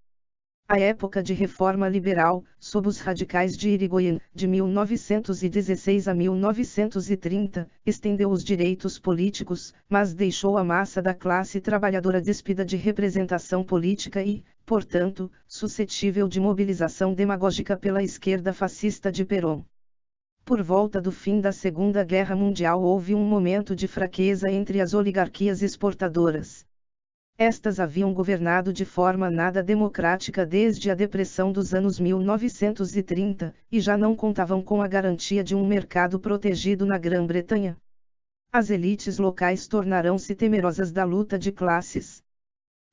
A época de reforma liberal, sob os radicais de Irigoyen, de 1916 a 1930, estendeu os direitos políticos, mas deixou a massa da classe trabalhadora despida de representação política e, portanto, suscetível de mobilização demagógica pela esquerda fascista de Perón. Por volta do fim da Segunda Guerra Mundial houve um momento de fraqueza entre as oligarquias exportadoras. Estas haviam governado de forma nada democrática desde a depressão dos anos 1930, e já não contavam com a garantia de um mercado protegido na Grã-Bretanha. As elites locais tornarão-se temerosas da luta de classes.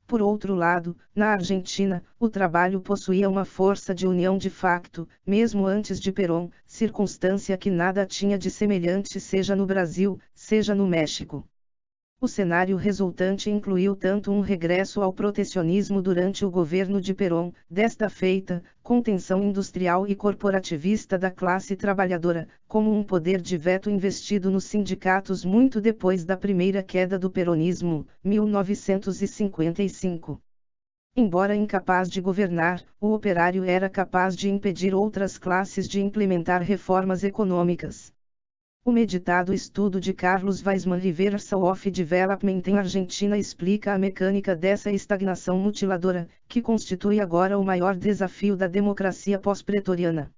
Por outro lado, na Argentina, o trabalho possuía uma força de união de facto, mesmo antes de Perón, circunstância que nada tinha de semelhante seja no Brasil, seja no México. O cenário resultante incluiu tanto um regresso ao protecionismo durante o governo de Perón, desta feita, contenção industrial e corporativista da classe trabalhadora, como um poder de veto investido nos sindicatos muito depois da primeira queda do peronismo, 1955. Embora incapaz de governar, o operário era capaz de impedir outras classes de implementar reformas econômicas. O meditado estudo de Carlos Weismann Reversal of Development em Argentina explica a mecânica dessa estagnação mutiladora, que constitui agora o maior desafio da democracia pós-pretoriana.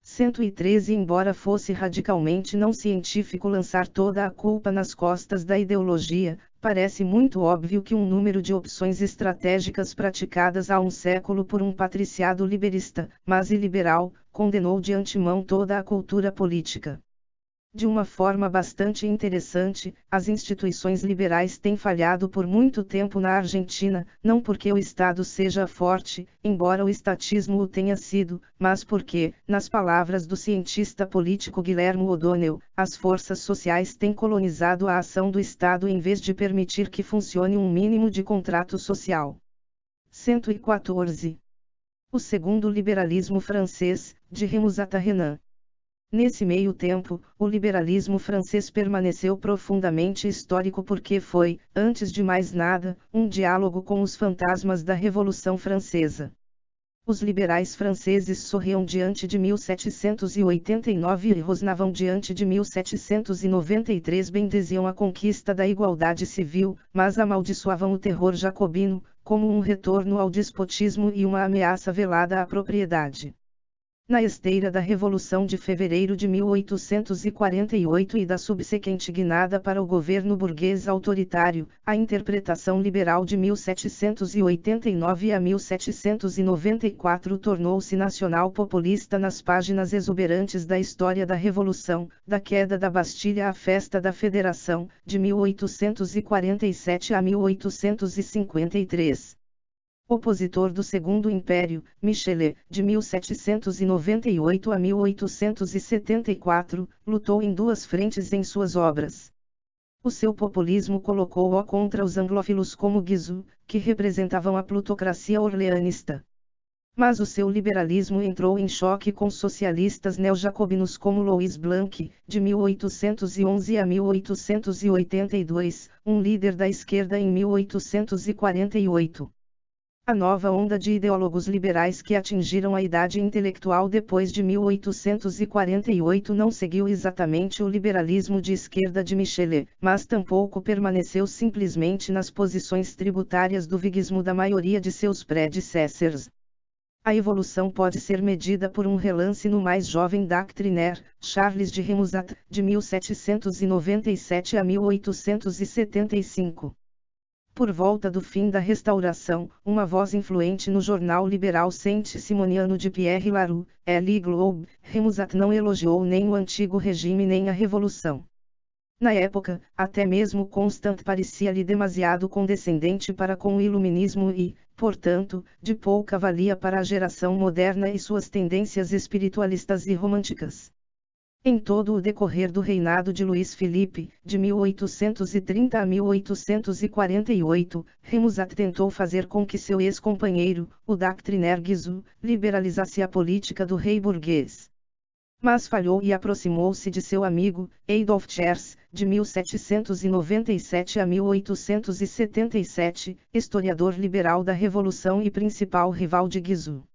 113 Embora fosse radicalmente não científico lançar toda a culpa nas costas da ideologia, parece muito óbvio que um número de opções estratégicas praticadas há um século por um patriciado liberista, mas iliberal, condenou de antemão toda a cultura política. De uma forma bastante interessante, as instituições liberais têm falhado por muito tempo na Argentina, não porque o Estado seja forte, embora o estatismo o tenha sido, mas porque, nas palavras do cientista político Guilherme O'Donnell, as forças sociais têm colonizado a ação do Estado em vez de permitir que funcione um mínimo de contrato social. 114. O segundo liberalismo francês, de Remusat a Renan. Nesse meio tempo, o liberalismo francês permaneceu profundamente histórico porque foi, antes de mais nada, um diálogo com os fantasmas da Revolução Francesa. Os liberais franceses sorriam diante de 1789 e rosnavam diante de 1793, bendiziam a conquista da igualdade civil, mas amaldiçoavam o terror jacobino, como um retorno ao despotismo e uma ameaça velada à propriedade. Na esteira da Revolução de Fevereiro de 1848 e da subsequente guinada para o governo burguês autoritário, a interpretação liberal de 1789 a 1794 tornou-se nacional-populista nas páginas exuberantes da história da Revolução, da queda da Bastilha à festa da Federação, de 1847 a 1853. Opositor do Segundo Império, Michelet, de 1798 a 1874, lutou em duas frentes em suas obras. O seu populismo colocou-o contra os anglófilos como Guizot, que representavam a plutocracia orleanista. Mas o seu liberalismo entrou em choque com socialistas neojacobinos como Louis Blanc, de 1811 a 1882, um líder da esquerda em 1848. A nova onda de ideólogos liberais que atingiram a idade intelectual depois de 1848 não seguiu exatamente o liberalismo de esquerda de Michelet, mas tampouco permaneceu simplesmente nas posições tributárias do viguismo da maioria de seus predecessors. A evolução pode ser medida por um relance no mais jovem doctrinaire, Charles de Remusat, de 1797 a 1875. Por volta do fim da Restauração, uma voz influente no jornal liberal Saint-Simoniano de Pierre Laroux, Le Globe, Remusat não elogiou nem o antigo regime nem a Revolução. Na época, até mesmo Constant parecia-lhe demasiado condescendente para com o iluminismo e, portanto, de pouca valia para a geração moderna e suas tendências espiritualistas e românticas. Em todo o decorrer do reinado de Luís Filipe, de 1830 a 1848, Remusat tentou fazer com que seu ex-companheiro, o doctrinaire Guizot, liberalizasse a política do rei burguês. Mas falhou e aproximou-se de seu amigo, Adolphe Thiers, de 1797 a 1877, historiador liberal da Revolução e principal rival de Guizot.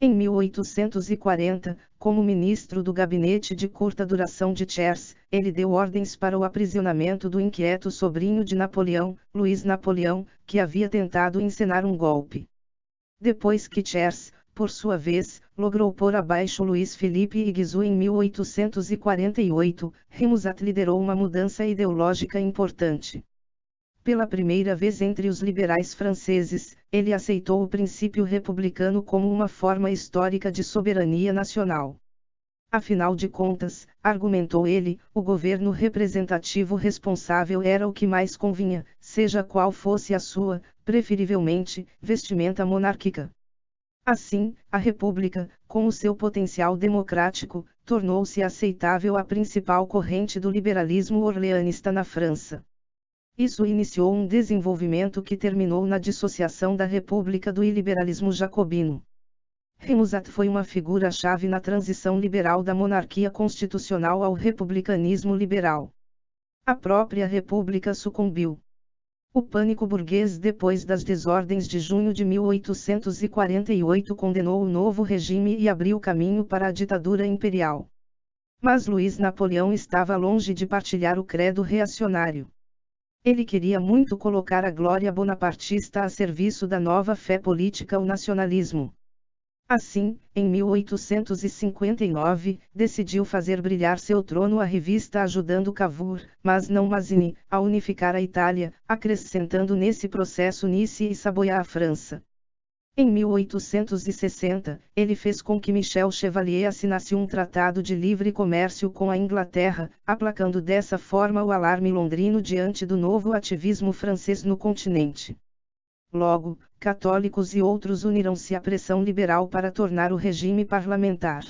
Em 1840, como ministro do gabinete de curta duração de Thiers, ele deu ordens para o aprisionamento do inquieto sobrinho de Napoleão, Luís Napoleão, que havia tentado encenar um golpe. Depois que Thiers, por sua vez, logrou pôr abaixo Luís Filipe e Guizot em 1848, Remusat liderou uma mudança ideológica importante. Pela primeira vez entre os liberais franceses, ele aceitou o princípio republicano como uma forma histórica de soberania nacional. Afinal de contas, argumentou ele, o governo representativo responsável era o que mais convinha, seja qual fosse a sua, preferivelmente, vestimenta monárquica. Assim, a República, com o seu potencial democrático, tornou-se aceitável a principal corrente do liberalismo orleanista na França. Isso iniciou um desenvolvimento que terminou na dissociação da República do iliberalismo jacobino. Remusat foi uma figura-chave na transição liberal da monarquia constitucional ao republicanismo liberal. A própria República sucumbiu. O pânico burguês depois das desordens de junho de 1848 condenou o novo regime e abriu caminho para a ditadura imperial. Mas Luís Napoleão estava longe de partilhar o credo reacionário. Ele queria muito colocar a glória bonapartista a serviço da nova fé política, o nacionalismo. Assim, em 1859, decidiu fazer brilhar seu trono à revista ajudando Cavour, mas não Mazzini, a unificar a Itália, acrescentando nesse processo Nice e Saboia à França. Em 1860, ele fez com que Michel Chevalier assinasse um tratado de livre comércio com a Inglaterra, aplacando dessa forma o alarme londrino diante do novo ativismo francês no continente. Logo, católicos e outros uniram-se à pressão liberal para tornar o regime parlamentar.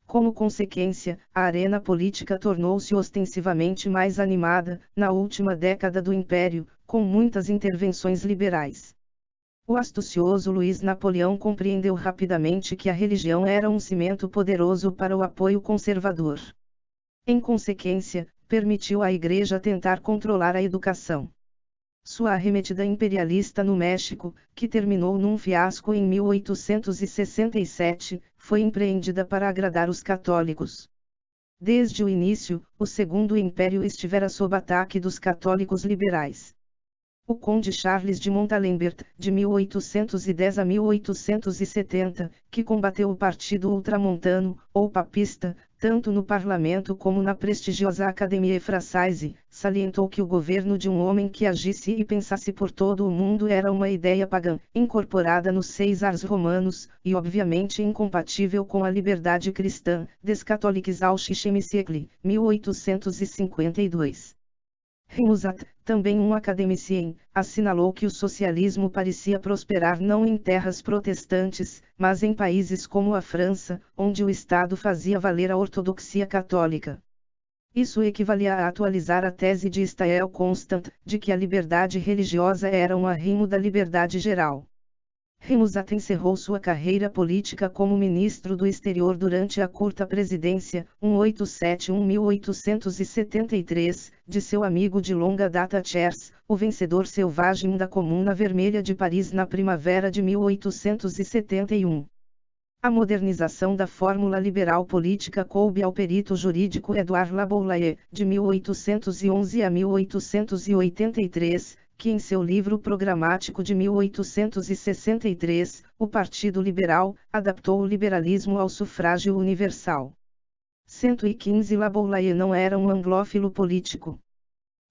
Como consequência, a arena política tornou-se ostensivamente mais animada, na última década do Império, com muitas intervenções liberais. O astucioso Luiz Napoleão compreendeu rapidamente que a religião era um cimento poderoso para o apoio conservador. Em consequência, permitiu à Igreja tentar controlar a educação. Sua arremetida imperialista no México, que terminou num fiasco em 1867, foi empreendida para agradar os católicos. Desde o início, o Segundo Império estivera sob ataque dos católicos liberais. O conde Charles de Montalembert, de 1810 a 1870, que combateu o partido ultramontano, ou papista, tanto no parlamento como na prestigiosa Academia Française, salientou que o governo de um homem que agisse e pensasse por todo o mundo era uma ideia pagã, incorporada nos 6 ars romanos, e obviamente incompatível com a liberdade cristã, Des catholiques au siècle siècle, 1852. Rimoussat, também um academicien, assinalou que o socialismo parecia prosperar não em terras protestantes, mas em países como a França, onde o Estado fazia valer a ortodoxia católica. Isso equivalia a atualizar a tese de Staël Constant, de que a liberdade religiosa era um arrimo da liberdade geral. Rimoussat encerrou sua carreira política como ministro do exterior durante a curta presidência, 1871-1873, de seu amigo de longa data Thiers, o vencedor selvagem da Comuna Vermelha de Paris na primavera de 1871. A modernização da fórmula liberal política coube ao perito jurídico Edouard Laboulaye, de 1811 a 1883, que em seu livro programático de 1863, O Partido Liberal, adaptou o liberalismo ao sufrágio universal. 115 Laboulaye não era um anglófilo político.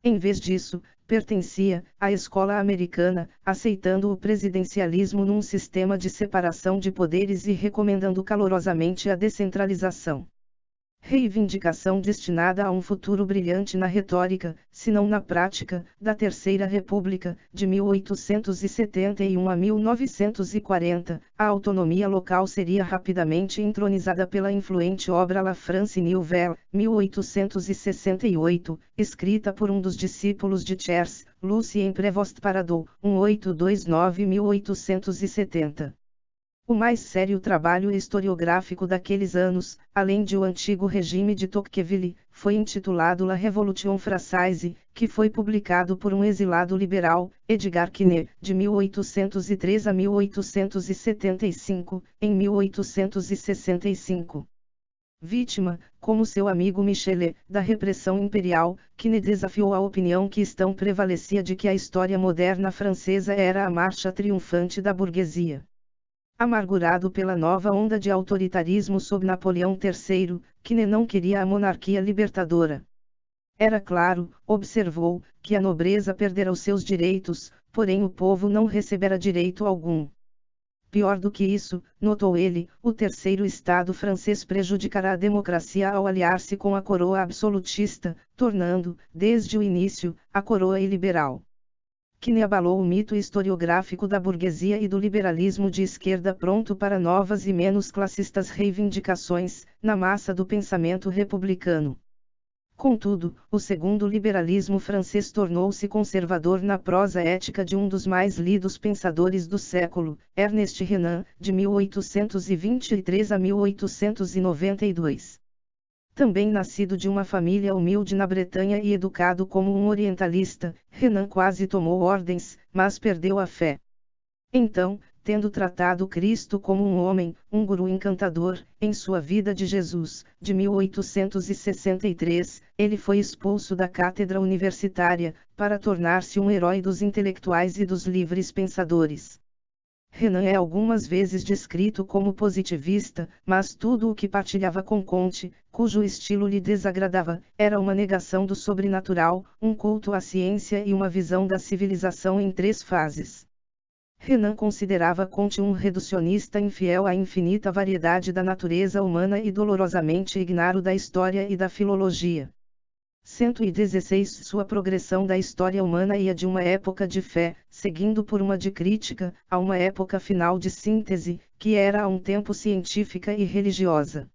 Em vez disso, pertencia à escola americana, aceitando o presidencialismo num sistema de separação de poderes e recomendando calorosamente a descentralização. Reivindicação destinada a um futuro brilhante na retórica, se não na prática, da Terceira República, de 1871 a 1940, a autonomia local seria rapidamente entronizada pela influente obra La France Nouvelle, 1868, escrita por um dos discípulos de Thiers, Lucien Prévost Paradou, 1829-1870. O mais sério trabalho historiográfico daqueles anos, além de O Antigo Regime de Tocqueville, foi intitulado La Révolution Française, que foi publicado por um exilado liberal, Edgar Quinet, de 1803 a 1875, em 1865. Vítima, como seu amigo Michelet, da repressão imperial, Quinet desafiou a opinião que então prevalecia de que a história moderna francesa era a marcha triunfante da burguesia. Amargurado pela nova onda de autoritarismo sob Napoleão III, Quinet não queria a monarquia libertadora. Era claro, observou, que a nobreza perdera os seus direitos, porém o povo não recebera direito algum. Pior do que isso, notou ele, o terceiro Estado francês prejudicará a democracia ao aliar-se com a coroa absolutista, tornando, desde o início, a coroa iliberal. Quinet abalou o mito historiográfico da burguesia e do liberalismo de esquerda pronto para novas e menos classistas reivindicações, na massa do pensamento republicano. Contudo, o segundo liberalismo francês tornou-se conservador na prosa ética de um dos mais lidos pensadores do século, Ernest Renan, de 1823 a 1892. Também nascido de uma família humilde na Bretanha e educado como um orientalista, Renan quase tomou ordens, mas perdeu a fé. Então, tendo tratado Cristo como um homem, um guru encantador, em sua Vida de Jesus, de 1863, ele foi expulso da cátedra universitária, para tornar-se um herói dos intelectuais e dos livres pensadores. Renan é algumas vezes descrito como positivista, mas tudo o que partilhava com Comte, cujo estilo lhe desagradava, era uma negação do sobrenatural, um culto à ciência e uma visão da civilização em 3 fases. Renan considerava Comte um reducionista infiel à infinita variedade da natureza humana e dolorosamente ignaro da história e da filologia. 116 Sua progressão da história humana ia de uma época de fé, seguindo por uma de crítica, a uma época final de síntese, que era a um tempo científica e religiosa.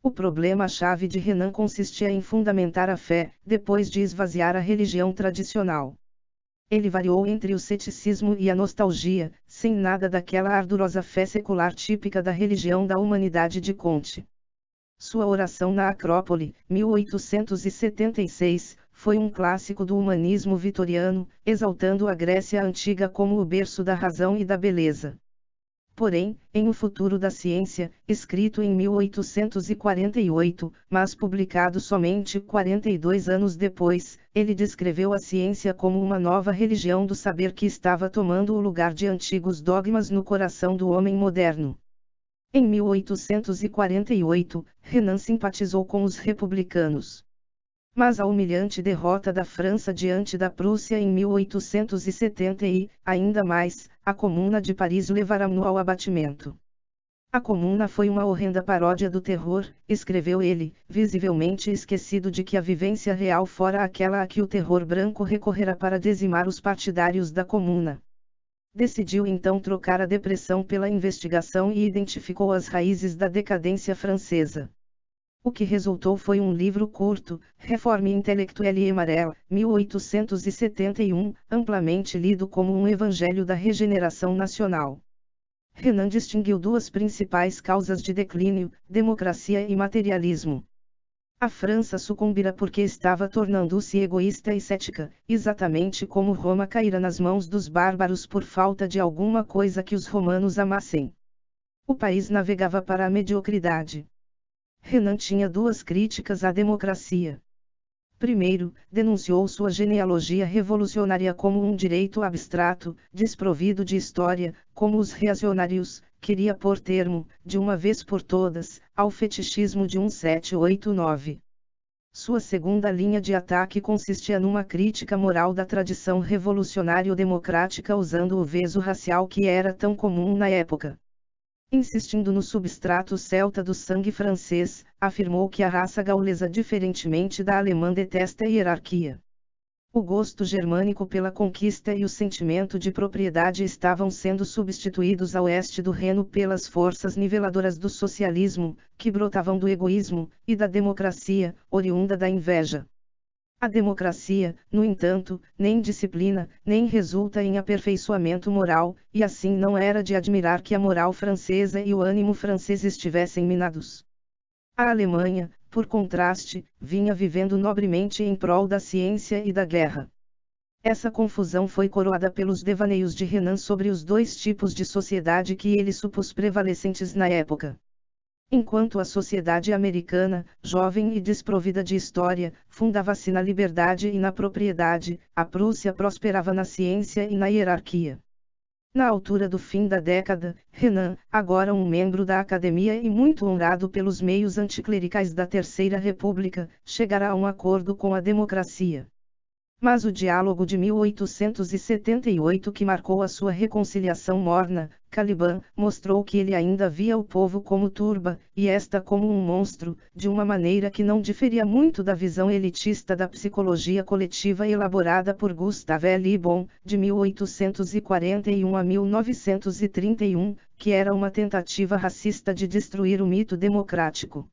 O problema-chave de Renan consistia em fundamentar a fé, depois de esvaziar a religião tradicional. Ele variou entre o ceticismo e a nostalgia, sem nada daquela ardorosa fé secular típica da religião da humanidade de Comte. Sua oração na Acrópole, 1876, foi um clássico do humanismo vitoriano, exaltando a Grécia antiga como o berço da razão e da beleza. Porém, em O Futuro da Ciência, escrito em 1848, mas publicado somente 42 anos depois, ele descreveu a ciência como uma nova religião do saber que estava tomando o lugar de antigos dogmas no coração do homem moderno. Em 1848, Renan simpatizou com os republicanos. Mas a humilhante derrota da França diante da Prússia em 1870 e, ainda mais, a Comuna de Paris levaram-no ao abatimento. A Comuna foi uma horrenda paródia do terror, escreveu ele, visivelmente esquecido de que a vivência real fora aquela a que o terror branco recorrera para dizimar os partidários da Comuna. Decidiu então trocar a depressão pela investigação e identificou as raízes da decadência francesa. O que resultou foi um livro curto, Réforme intellectuelle et morale, 1871, amplamente lido como um evangelho da regeneração nacional. Renan distinguiu duas principais causas de declínio, democracia e materialismo. A França sucumbira porque estava tornando-se egoísta e cética, exatamente como Roma caíra nas mãos dos bárbaros por falta de alguma coisa que os romanos amassem. O país navegava para a mediocridade. Renan tinha duas críticas à democracia. Primeiro, denunciou sua genealogia revolucionária como um direito abstrato, desprovido de história, como os reacionários, queria pôr termo, de uma vez por todas, ao fetichismo de 1789. Sua segunda linha de ataque consistia numa crítica moral da tradição revolucionário-democrática usando o veso racial que era tão comum na época. Insistindo no substrato celta do sangue francês, afirmou que a raça gaulesa, diferentemente da alemã, detesta a hierarquia. O gosto germânico pela conquista e o sentimento de propriedade estavam sendo substituídos a oeste do Reno pelas forças niveladoras do socialismo, que brotavam do egoísmo, e da democracia, oriunda da inveja. A democracia, no entanto, nem disciplina, nem resulta em aperfeiçoamento moral, e assim não era de admirar que a moral francesa e o ânimo francês estivessem minados. A Alemanha, por contraste, vinha vivendo nobremente em prol da ciência e da guerra. Essa confusão foi coroada pelos devaneios de Renan sobre os dois tipos de sociedade que ele supôs prevalecentes na época. Enquanto a sociedade americana, jovem e desprovida de história, fundava-se na liberdade e na propriedade, a Prússia prosperava na ciência e na hierarquia. Na altura do fim da década, Renan, agora um membro da Academia e muito honrado pelos meios anticlericais da Terceira República, chegara a um acordo com a democracia. Mas o diálogo de 1878 que marcou a sua reconciliação morna, Caliban, mostrou que ele ainda via o povo como turba, e esta como um monstro, de uma maneira que não diferia muito da visão elitista da psicologia coletiva elaborada por Gustave Le Bon, de 1841 a 1931, que era uma tentativa racista de destruir o mito democrático.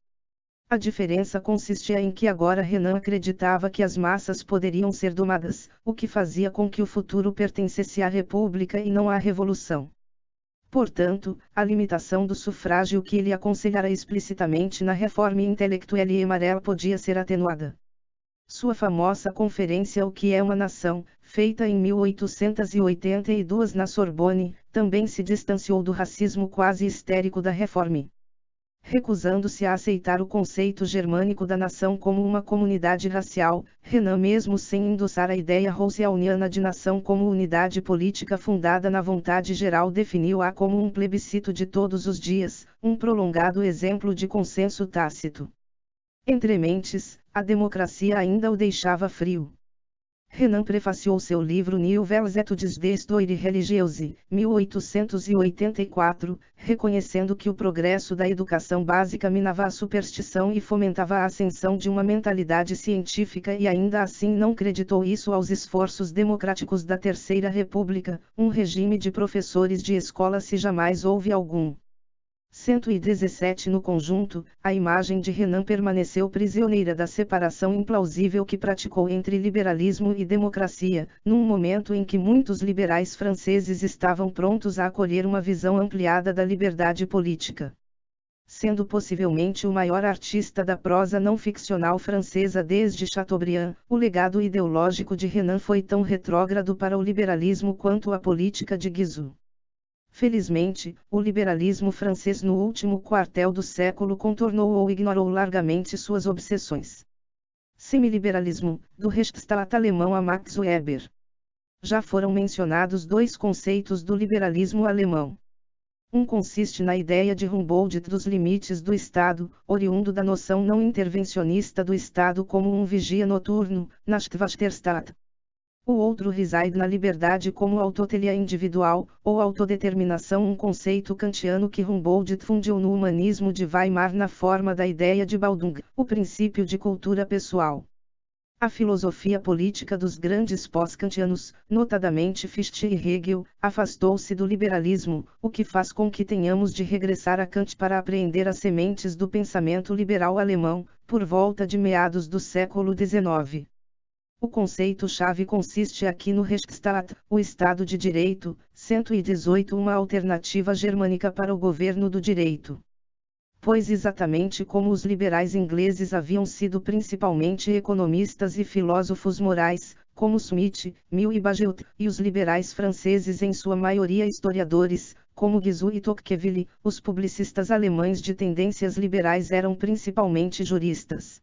A diferença consistia em que agora Renan acreditava que as massas poderiam ser domadas, o que fazia com que o futuro pertencesse à República e não à Revolução. Portanto, a limitação do sufrágio que ele aconselhara explicitamente na Réforme intellectuelle et morale podia ser atenuada. Sua famosa conferência O que é uma nação, feita em 1882 na Sorbonne, também se distanciou do racismo quase histérico da Réforme. Recusando-se a aceitar o conceito germânico da nação como uma comunidade racial, Renan, mesmo sem endossar a ideia rouseauiana de nação como unidade política fundada na vontade geral, definiu-a como um plebiscito de todos os dias, um prolongado exemplo de consenso tácito. Entre mentes, a democracia ainda o deixava frio. Renan prefaciou seu livro Nouvelles études d'histoire religieuse, 1884, reconhecendo que o progresso da educação básica minava a superstição e fomentava a ascensão de uma mentalidade científica e ainda assim não creditou isso aos esforços democráticos da Terceira República, um regime de professores de escola se jamais houve algum. 117 No conjunto, a imagem de Renan permaneceu prisioneira da separação implausível que praticou entre liberalismo e democracia, num momento em que muitos liberais franceses estavam prontos a acolher uma visão ampliada da liberdade política. Sendo possivelmente o maior artista da prosa não ficcional francesa desde Chateaubriand, o legado ideológico de Renan foi tão retrógrado para o liberalismo quanto a política de Guizot. Felizmente, o liberalismo francês no último quartel do século contornou ou ignorou largamente suas obsessões. Semiliberalismo, do Rechtsstaat alemão a Max Weber. Já foram mencionados dois conceitos do liberalismo alemão. Um consiste na ideia de Humboldt dos limites do Estado, oriundo da noção não intervencionista do Estado como um vigia noturno, Nachtwachterstaat. O outro reside na liberdade como autotelia individual, ou autodeterminação, um conceito kantiano que Humboldt fundiu no humanismo de Weimar na forma da ideia de Bildung, o princípio de cultura pessoal. A filosofia política dos grandes pós-kantianos, notadamente Fichte e Hegel, afastou-se do liberalismo, o que faz com que tenhamos de regressar a Kant para apreender as sementes do pensamento liberal alemão, por volta de meados do século XIX. O conceito-chave consiste aqui no Rechtsstaat, o Estado de Direito, 118 uma alternativa germânica para o governo do direito. Pois exatamente como os liberais ingleses haviam sido principalmente economistas e filósofos morais, como Smith, Mill e Bagehot, e os liberais franceses em sua maioria historiadores, como Guizot e Tocqueville, os publicistas alemães de tendências liberais eram principalmente juristas.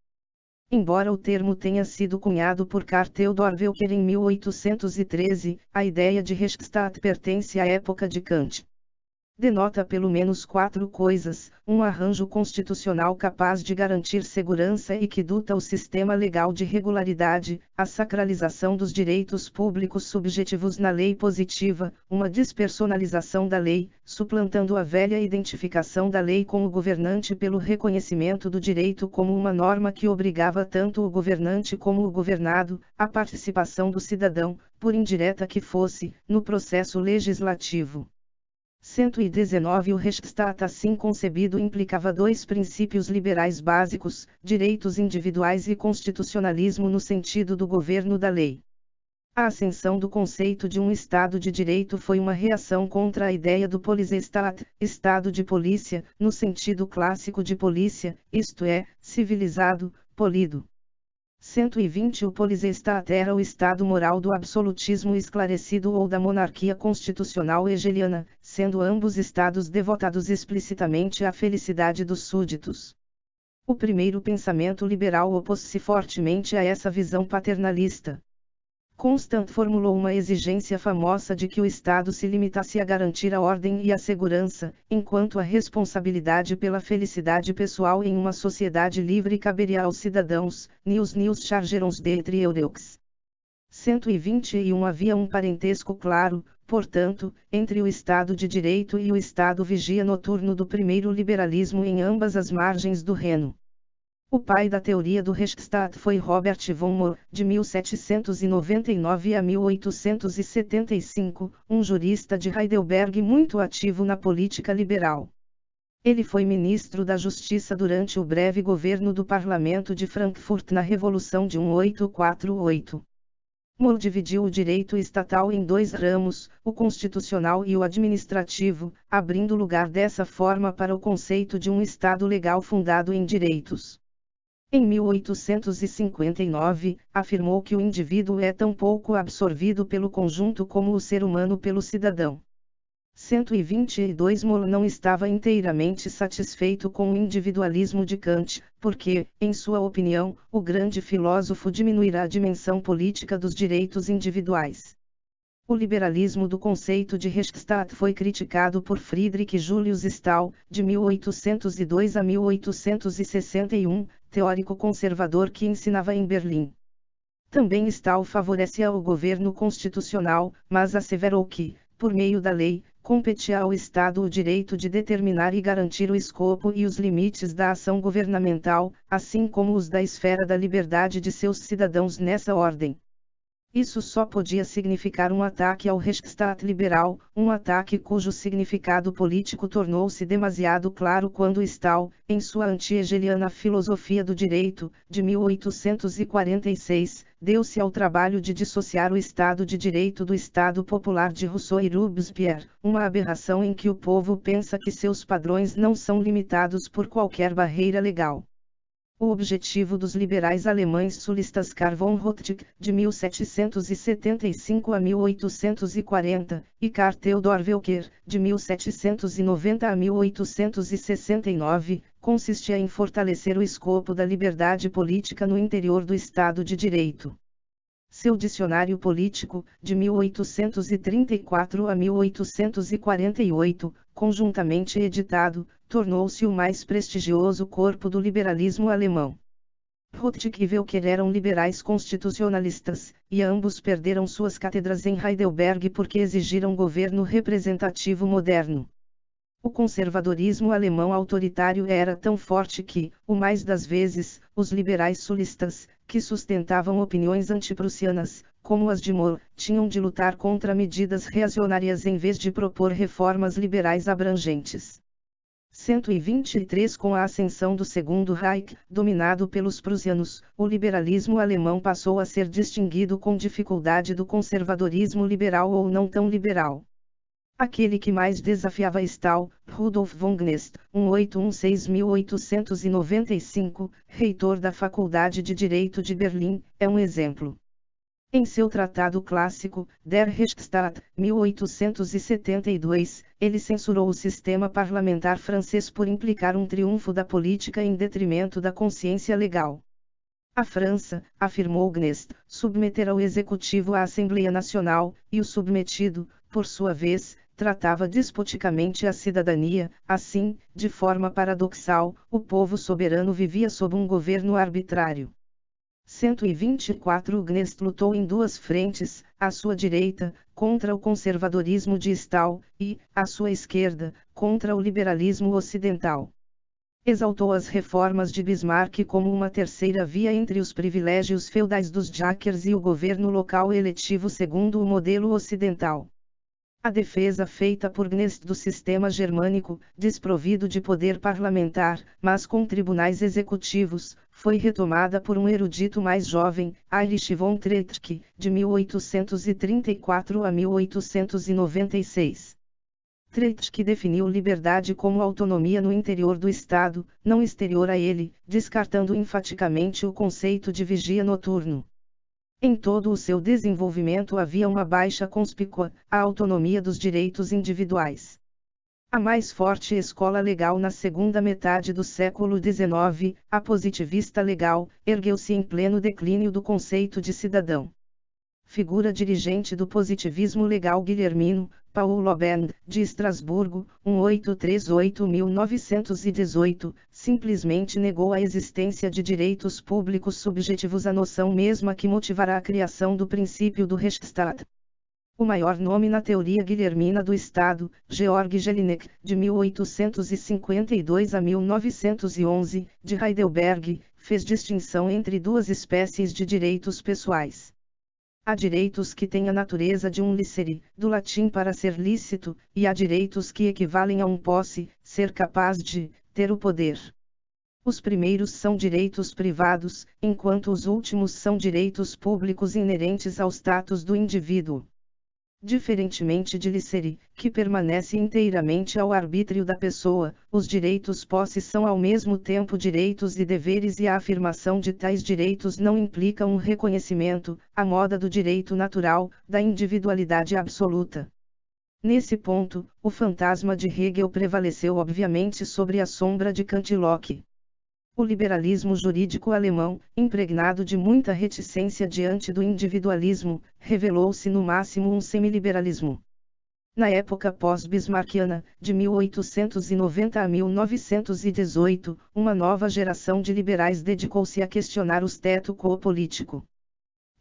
Embora o termo tenha sido cunhado por Karl Theodor Welcker em 1813, a ideia de Rechtsstaat pertence à época de Kant. Denota pelo menos quatro coisas: um arranjo constitucional capaz de garantir segurança e que dota o sistema legal de regularidade, a sacralização dos direitos públicos subjetivos na lei positiva, uma despersonalização da lei, suplantando a velha identificação da lei com o governante pelo reconhecimento do direito como uma norma que obrigava tanto o governante como o governado, a participação do cidadão, por indireta que fosse, no processo legislativo. 119 O Rechtsstaat assim concebido implicava dois princípios liberais básicos, direitos individuais e constitucionalismo no sentido do governo da lei. A ascensão do conceito de um Estado de Direito foi uma reação contra a ideia do Polizeistaat, Estado de polícia, no sentido clássico de polícia, isto é, civilizado, polido. 120 O Polizeistaat era o estado moral do absolutismo esclarecido ou da monarquia constitucional hegeliana, sendo ambos estados devotados explicitamente à felicidade dos súditos. O primeiro pensamento liberal opôs-se fortemente a essa visão paternalista. Constant formulou uma exigência famosa de que o Estado se limitasse a garantir a ordem e a segurança, enquanto a responsabilidade pela felicidade pessoal em uma sociedade livre caberia aos cidadãos. News chargerons d'être heureux. 121 Havia um parentesco claro, portanto, entre o Estado de Direito e o Estado vigia noturno do primeiro liberalismo em ambas as margens do Reno. O pai da teoria do Rechtsstaat foi Robert von Mohr, de 1799 a 1875, um jurista de Heidelberg muito ativo na política liberal. Ele foi ministro da Justiça durante o breve governo do Parlamento de Frankfurt na Revolução de 1848. Mohr dividiu o direito estatal em dois ramos, o constitucional e o administrativo, abrindo lugar dessa forma para o conceito de um Estado legal fundado em direitos. Em 1859, afirmou que o indivíduo é tão pouco absorvido pelo conjunto como o ser humano pelo cidadão. 122 Mohr não estava inteiramente satisfeito com o individualismo de Kant, porque, em sua opinião, o grande filósofo diminuirá a dimensão política dos direitos individuais. O liberalismo do conceito de Rechtsstaat foi criticado por Friedrich Julius Stahl, de 1802 a 1861, teórico conservador que ensinava em Berlim. Também Stahl favorecia o governo constitucional, mas asseverou que, por meio da lei, competia ao Estado o direito de determinar e garantir o escopo e os limites da ação governamental, assim como os da esfera da liberdade de seus cidadãos nessa ordem. Isso só podia significar um ataque ao Rechtsstaat liberal, um ataque cujo significado político tornou-se demasiado claro quando Stahl, em sua anti-hegeliana Filosofia do Direito, de 1846, deu-se ao trabalho de dissociar o Estado de Direito do Estado Popular de Rousseau e Robespierre, uma aberração em que o povo pensa que seus padrões não são limitados por qualquer barreira legal. O objetivo dos liberais alemães sulistas Karl von Rothschild, de 1775 a 1840, e Karl Theodor Welcker, de 1790 a 1869, consistia em fortalecer o escopo da liberdade política no interior do Estado de Direito. Seu Dicionário Político, de 1834 a 1848, conjuntamente editado, tornou-se o mais prestigioso corpo do liberalismo alemão. Rothschild e Welcker eram liberais constitucionalistas, e ambos perderam suas cátedras em Heidelberg porque exigiram governo representativo moderno. O conservadorismo alemão autoritário era tão forte que, o mais das vezes, os liberais sulistas, que sustentavam opiniões antiprussianas, como as de Moll, tinham de lutar contra medidas reacionárias em vez de propor reformas liberais abrangentes. 123 Com a ascensão do Segundo Reich, dominado pelos prussianos, o liberalismo alemão passou a ser distinguido com dificuldade do conservadorismo liberal ou não tão liberal. Aquele que mais desafiava Stahl, Rudolf von Gnest, 1816-1895, reitor da Faculdade de Direito de Berlim, é um exemplo. Em seu tratado clássico, Der Rechtsstaat, 1872, ele censurou o sistema parlamentar francês por implicar um triunfo da política em detrimento da consciência legal. A França, afirmou Gnest, submeterá o executivo à Assembleia Nacional, e o submetido, por sua vez, tratava despoticamente a cidadania. Assim, de forma paradoxal, o povo soberano vivia sob um governo arbitrário. 124 Gnest lutou em duas frentes, à sua direita, contra o conservadorismo de Stahl, e, à sua esquerda, contra o liberalismo ocidental. Exaltou as reformas de Bismarck como uma terceira via entre os privilégios feudais dos Jackers e o governo local eletivo segundo o modelo ocidental. A defesa feita por Gnest do sistema germânico, desprovido de poder parlamentar, mas com tribunais executivos, foi retomada por um erudito mais jovem, Erich von Treitschke, de 1834 a 1896. Treitschke definiu liberdade como autonomia no interior do Estado, não exterior a ele, descartando enfaticamente o conceito de vigia noturno. Em todo o seu desenvolvimento havia uma baixa conspícua, a autonomia dos direitos individuais. A mais forte escola legal na segunda metade do século XIX, a positivista legal, ergueu-se em pleno declínio do conceito de cidadão. Figura dirigente do positivismo legal Guilhermino, Paulo Bend, de Estrasburgo, 1838-1918, simplesmente negou a existência de direitos públicos subjetivos, a noção mesma que motivará a criação do princípio do Rechtsstaat. O maior nome na teoria guilhermina do Estado, Georg Jelinek, de 1852 a 1911, de Heidelberg, fez distinção entre duas espécies de direitos pessoais. Há direitos que têm a natureza de um licere, do latim para ser lícito, e há direitos que equivalem a um posse, ser capaz de, ter o poder. Os primeiros são direitos privados, enquanto os últimos são direitos públicos inerentes ao status do indivíduo. Diferentemente de licere, que permanece inteiramente ao arbítrio da pessoa, os direitos posse são ao mesmo tempo direitos e deveres, e a afirmação de tais direitos não implica um reconhecimento, à moda do direito natural, da individualidade absoluta. Nesse ponto, o fantasma de Hegel prevaleceu obviamente sobre a sombra de Kant e Locke. O liberalismo jurídico alemão, impregnado de muita reticência diante do individualismo, revelou-se no máximo um semiliberalismo. Na época pós-bismarckiana, de 1890 a 1918, uma nova geração de liberais dedicou-se a questionar o status quo político.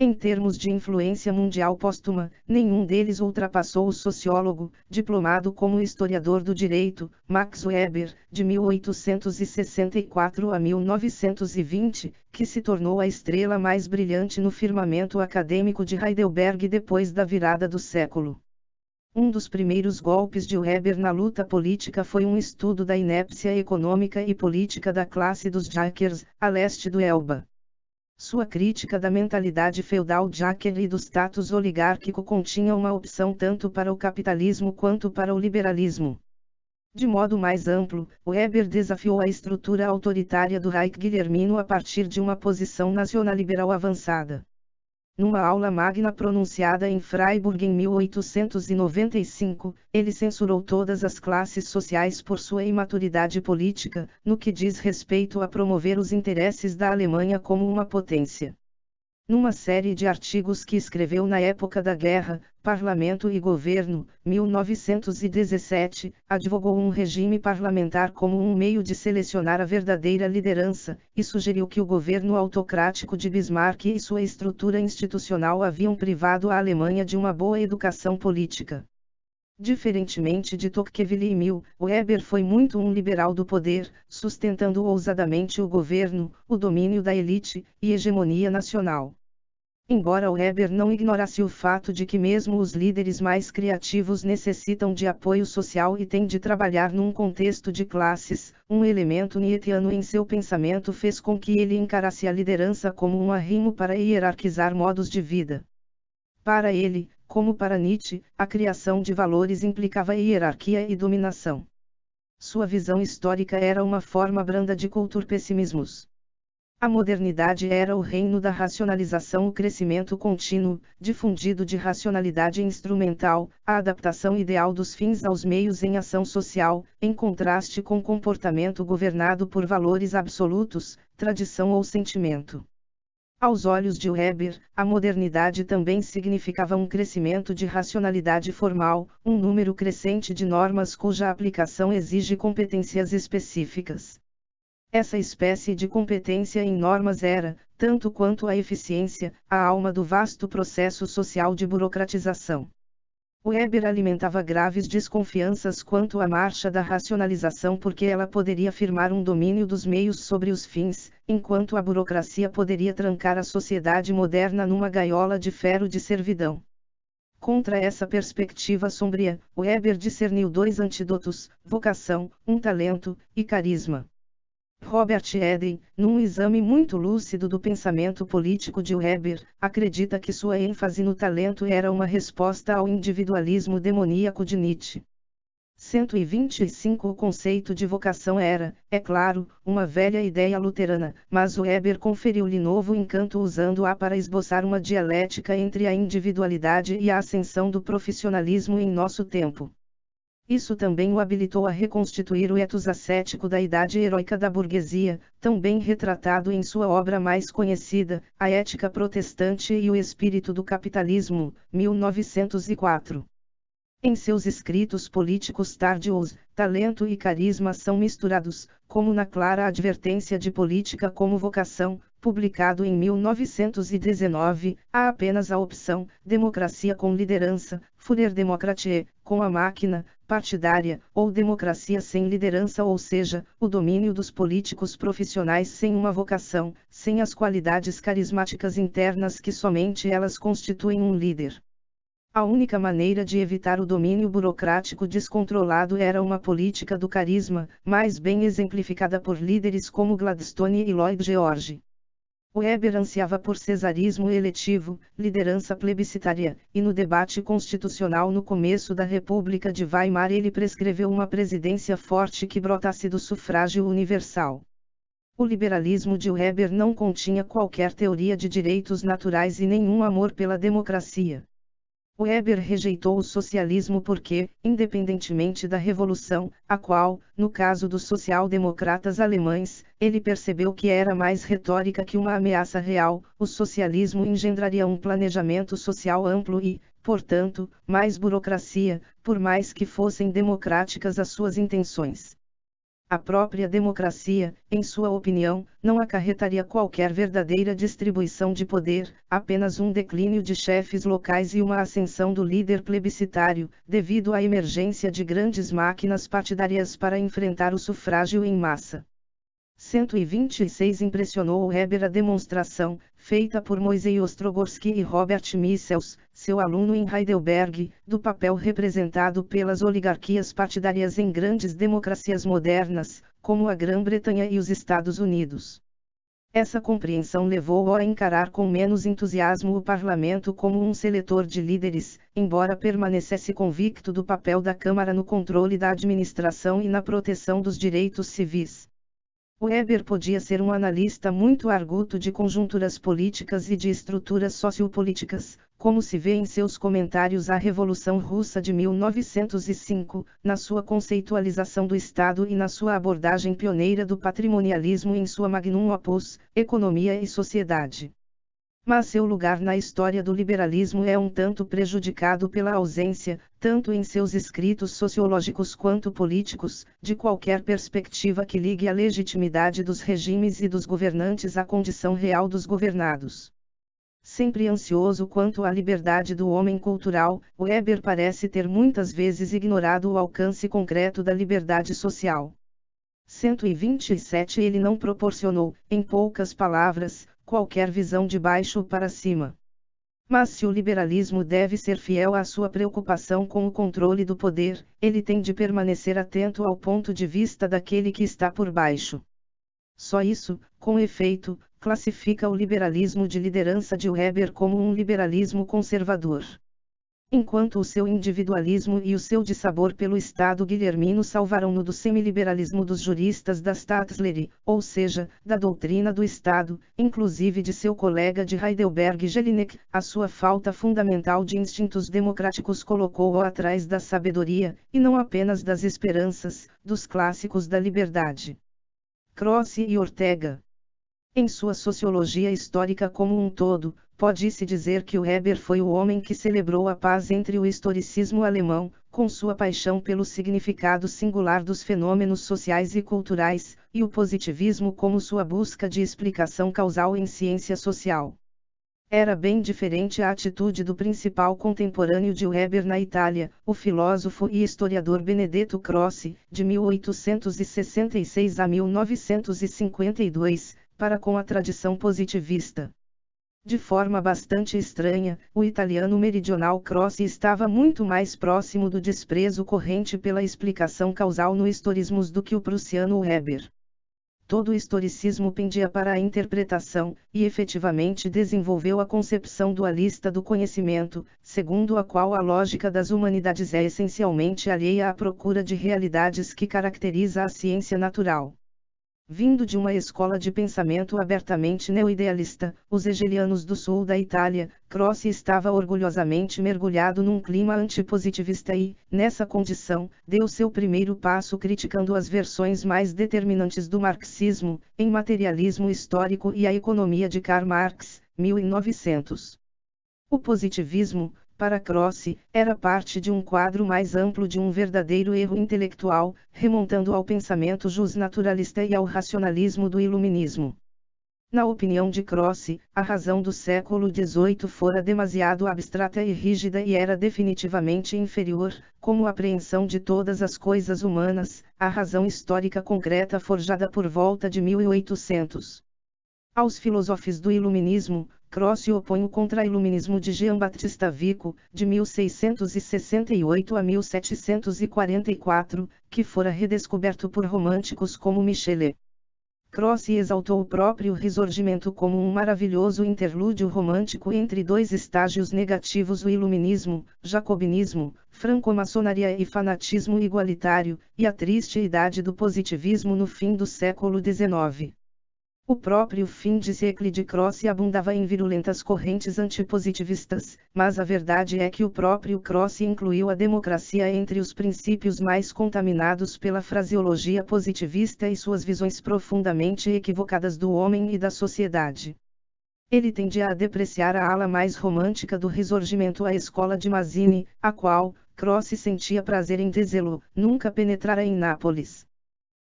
Em termos de influência mundial póstuma, nenhum deles ultrapassou o sociólogo, diplomado como historiador do direito, Max Weber, de 1864 a 1920, que se tornou a estrela mais brilhante no firmamento acadêmico de Heidelberg depois da virada do século. Um dos primeiros golpes de Weber na luta política foi um estudo da inépcia econômica e política da classe dos Jackers, a leste do Elba. Sua crítica da mentalidade feudal Jacker e do status oligárquico continha uma opção tanto para o capitalismo quanto para o liberalismo. De modo mais amplo, Weber desafiou a estrutura autoritária do Reich guilhermino a partir de uma posição nacional-liberal avançada. Numa aula magna pronunciada em Freiburg em 1895, ele censurou todas as classes sociais por sua imaturidade política, no que diz respeito a promover os interesses da Alemanha como uma potência. Numa série de artigos que escreveu na época da Guerra, Parlamento e Governo, 1917, advogou um regime parlamentar como um meio de selecionar a verdadeira liderança, e sugeriu que o governo autocrático de Bismarck e sua estrutura institucional haviam privado a Alemanha de uma boa educação política. Diferentemente de Tocqueville e Mill, Weber foi muito um liberal do poder, sustentando ousadamente o governo, o domínio da elite, e hegemonia nacional. Embora Weber não ignorasse o fato de que mesmo os líderes mais criativos necessitam de apoio social e têm de trabalhar num contexto de classes, um elemento nietzschiano em seu pensamento fez com que ele encarasse a liderança como um arrimo para hierarquizar modos de vida. Para ele, como para Nietzsche, a criação de valores implicava hierarquia e dominação. Sua visão histórica era uma forma branda de culturpessimismos. A modernidade era o reino da racionalização, o crescimento contínuo, difundido de racionalidade instrumental, a adaptação ideal dos fins aos meios em ação social, em contraste com comportamento governado por valores absolutos, tradição ou sentimento. Aos olhos de Weber, a modernidade também significava um crescimento de racionalidade formal, um número crescente de normas cuja aplicação exige competências específicas. Essa espécie de competência em normas era, tanto quanto a eficiência, a alma do vasto processo social de burocratização. Weber alimentava graves desconfianças quanto à marcha da racionalização porque ela poderia afirmar um domínio dos meios sobre os fins, enquanto a burocracia poderia trancar a sociedade moderna numa gaiola de ferro de servidão. Contra essa perspectiva sombria, Weber discerniu dois antídotos: vocação, um talento, e carisma. Robert Eden, num exame muito lúcido do pensamento político de Weber, acredita que sua ênfase no talento era uma resposta ao individualismo demoníaco de Nietzsche. 125 O conceito de vocação era, é claro, uma velha ideia luterana, mas Weber conferiu-lhe novo encanto usando-a para esboçar uma dialética entre a individualidade e a ascensão do profissionalismo em nosso tempo. Isso também o habilitou a reconstituir o ethos ascético da idade heróica da burguesia, tão bem retratado em sua obra mais conhecida, A Ética Protestante e o Espírito do Capitalismo, 1904. Em seus escritos políticos tardios, talento e carisma são misturados, como na clara advertência de política como vocação, publicado em 1919, há apenas a opção, democracia com liderança, Führerdemokratie, com a máquina, partidária, ou democracia sem liderança, ou seja, o domínio dos políticos profissionais sem uma vocação, sem as qualidades carismáticas internas que somente elas constituem um líder. A única maneira de evitar o domínio burocrático descontrolado era uma política do carisma, mais bem exemplificada por líderes como Gladstone e Lloyd George. Weber ansiava por cesarismo eletivo, liderança plebiscitária, e no debate constitucional no começo da República de Weimar ele prescreveu uma presidência forte que brotasse do sufrágio universal. O liberalismo de Weber não continha qualquer teoria de direitos naturais e nenhum amor pela democracia. Weber rejeitou o socialismo porque, independentemente da revolução, a qual, no caso dos social-democratas alemães, ele percebeu que era mais retórica que uma ameaça real, o socialismo engendraria um planejamento social amplo e, portanto, mais burocracia, por mais que fossem democráticas as suas intenções. A própria democracia, em sua opinião, não acarretaria qualquer verdadeira distribuição de poder, apenas um declínio de chefes locais e uma ascensão do líder plebiscitário, devido à emergência de grandes máquinas partidárias para enfrentar o sufrágio em massa. 126 Impressionou Weber a demonstração, feita por Moisés Ostrogorsky e Robert Michels, seu aluno em Heidelberg, do papel representado pelas oligarquias partidárias em grandes democracias modernas, como a Grã-Bretanha e os Estados Unidos. Essa compreensão levou-o a encarar com menos entusiasmo o parlamento como um seletor de líderes, embora permanecesse convicto do papel da Câmara no controle da administração e na proteção dos direitos civis. Weber podia ser um analista muito arguto de conjunturas políticas e de estruturas sociopolíticas, como se vê em seus comentários à Revolução Russa de 1905, na sua conceitualização do Estado e na sua abordagem pioneira do patrimonialismo em sua magnum opus, Economia e Sociedade. Mas seu lugar na história do liberalismo é um tanto prejudicado pela ausência, tanto em seus escritos sociológicos quanto políticos, de qualquer perspectiva que ligue a legitimidade dos regimes e dos governantes à condição real dos governados. Sempre ansioso quanto à liberdade do homem cultural, Weber parece ter muitas vezes ignorado o alcance concreto da liberdade social. 127 Ele não proporcionou, em poucas palavras, qualquer visão de baixo para cima. Mas se o liberalismo deve ser fiel à sua preocupação com o controle do poder, ele tem de permanecer atento ao ponto de vista daquele que está por baixo. Só isso, com efeito, classifica o liberalismo de liderança de Weber como um liberalismo conservador. Enquanto o seu individualismo e o seu dissabor pelo Estado guilhermino salvaram-no do semiliberalismo dos juristas da Staatslehre, ou seja, da doutrina do Estado, inclusive de seu colega de Heidelberg Jelinek, a sua falta fundamental de instintos democráticos colocou-o atrás da sabedoria, e não apenas das esperanças, dos clássicos da liberdade. Croce e Ortega. Em sua sociologia histórica como um todo, pode-se dizer que Weber foi o homem que celebrou a paz entre o historicismo alemão, com sua paixão pelo significado singular dos fenômenos sociais e culturais, e o positivismo como sua busca de explicação causal em ciência social. Era bem diferente a atitude do principal contemporâneo de Weber na Itália, o filósofo e historiador Benedetto Croce, de 1866 a 1952, para com a tradição positivista. De forma bastante estranha, o italiano meridional Croce estava muito mais próximo do desprezo corrente pela explicação causal no historismos do que o prussiano Weber. Todo o historicismo pendia para a interpretação, e efetivamente desenvolveu a concepção dualista do conhecimento, segundo a qual a lógica das humanidades é essencialmente alheia à procura de realidades que caracteriza a ciência natural. Vindo de uma escola de pensamento abertamente neoidealista, os hegelianos do sul da Itália, Croce estava orgulhosamente mergulhado num clima antipositivista e, nessa condição, deu seu primeiro passo criticando as versões mais determinantes do marxismo, em Materialismo Histórico e a Economia de Karl Marx, 1900. O positivismo, para Croce, era parte de um quadro mais amplo de um verdadeiro erro intelectual, remontando ao pensamento justnaturalista e ao racionalismo do iluminismo. Na opinião de Croce, a razão do século XVIII fora demasiado abstrata e rígida e era definitivamente inferior, como a apreensão de todas as coisas humanas, à razão histórica concreta forjada por volta de 1800. Aos filósofos do iluminismo, Croce opõe o contra-iluminismo de Jean-Baptiste Vico, de 1668 a 1744, que fora redescoberto por românticos como Michelet. Croce exaltou o próprio Risorgimento como um maravilhoso interlúdio romântico entre dois estágios negativos: o iluminismo, jacobinismo, franco-maçonaria e fanatismo igualitário, e a triste idade do positivismo no fim do século XIX. O próprio fim de século de Croce abundava em virulentas correntes antipositivistas, mas a verdade é que o próprio Croce incluiu a democracia entre os princípios mais contaminados pela fraseologia positivista e suas visões profundamente equivocadas do homem e da sociedade. Ele tendia a depreciar a ala mais romântica do Risorgimento, a escola de Mazzini, a qual, Croce sentia prazer em dizê-lo, nunca penetrara em Nápoles.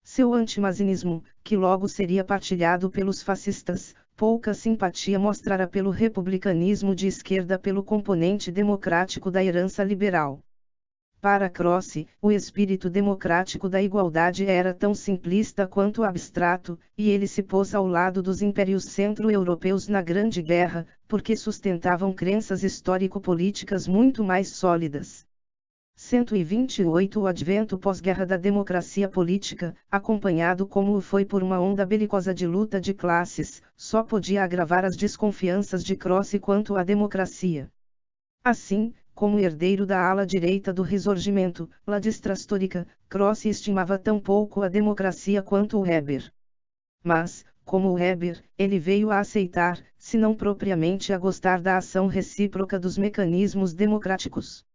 Seu antimazinismo, que logo seria partilhado pelos fascistas, pouca simpatia mostrara pelo republicanismo de esquerda pelo componente democrático da herança liberal. Para Crossi, o espírito democrático da igualdade era tão simplista quanto abstrato, e ele se pôs ao lado dos impérios centro-europeus na Grande Guerra, porque sustentavam crenças histórico-políticas muito mais sólidas. 128 O advento pós-guerra da democracia política, acompanhado como o foi por uma onda belicosa de luta de classes, só podia agravar as desconfianças de Crossi quanto à democracia. Assim, como herdeiro da ala direita do Risorgimento, La Destra Storica, Crossi estimava tão pouco a democracia quanto o Weber. Mas, como o Weber, ele veio a aceitar, se não propriamente a gostar da ação recíproca dos mecanismos democráticos.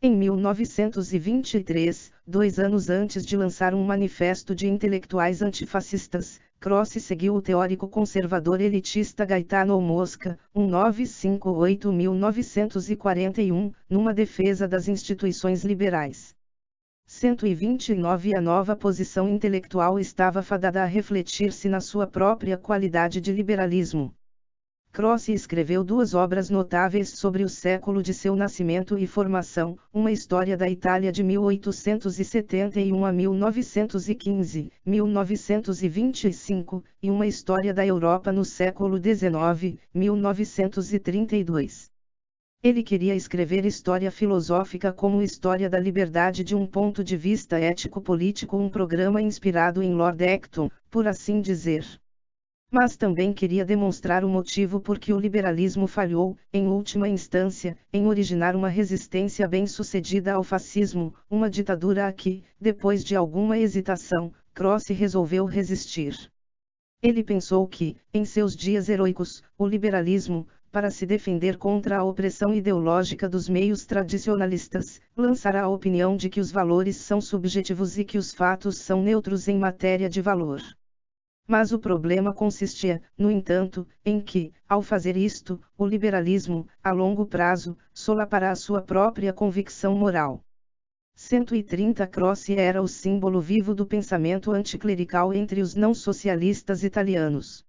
Em 1923, 2 anos antes de lançar um manifesto de intelectuais antifascistas, Crossi seguiu o teórico conservador elitista Gaetano Mosca, 1958-1941, numa defesa das instituições liberais. 129 A nova posição intelectual estava fadada a refletir-se na sua própria qualidade de liberalismo. Crossi escreveu 2 obras notáveis sobre o século de seu nascimento e formação, uma história da Itália de 1871 a 1915, 1925, e uma história da Europa no século XIX, 1932. Ele queria escrever história filosófica como história da liberdade de um ponto de vista ético-político, um programa inspirado em Lord Acton, por assim dizer. Mas também queria demonstrar o motivo por que o liberalismo falhou, em última instância, em originar uma resistência bem-sucedida ao fascismo, uma ditadura a que, depois de alguma hesitação, Crossi resolveu resistir. Ele pensou que, em seus dias heroicos, o liberalismo, para se defender contra a opressão ideológica dos meios tradicionalistas, lançará a opinião de que os valores são subjetivos e que os fatos são neutros em matéria de valor. Mas o problema consistia, no entanto, em que, ao fazer isto, o liberalismo, a longo prazo, solapará a sua própria convicção moral. 130 Crossi era o símbolo vivo do pensamento anticlerical entre os não-socialistas italianos.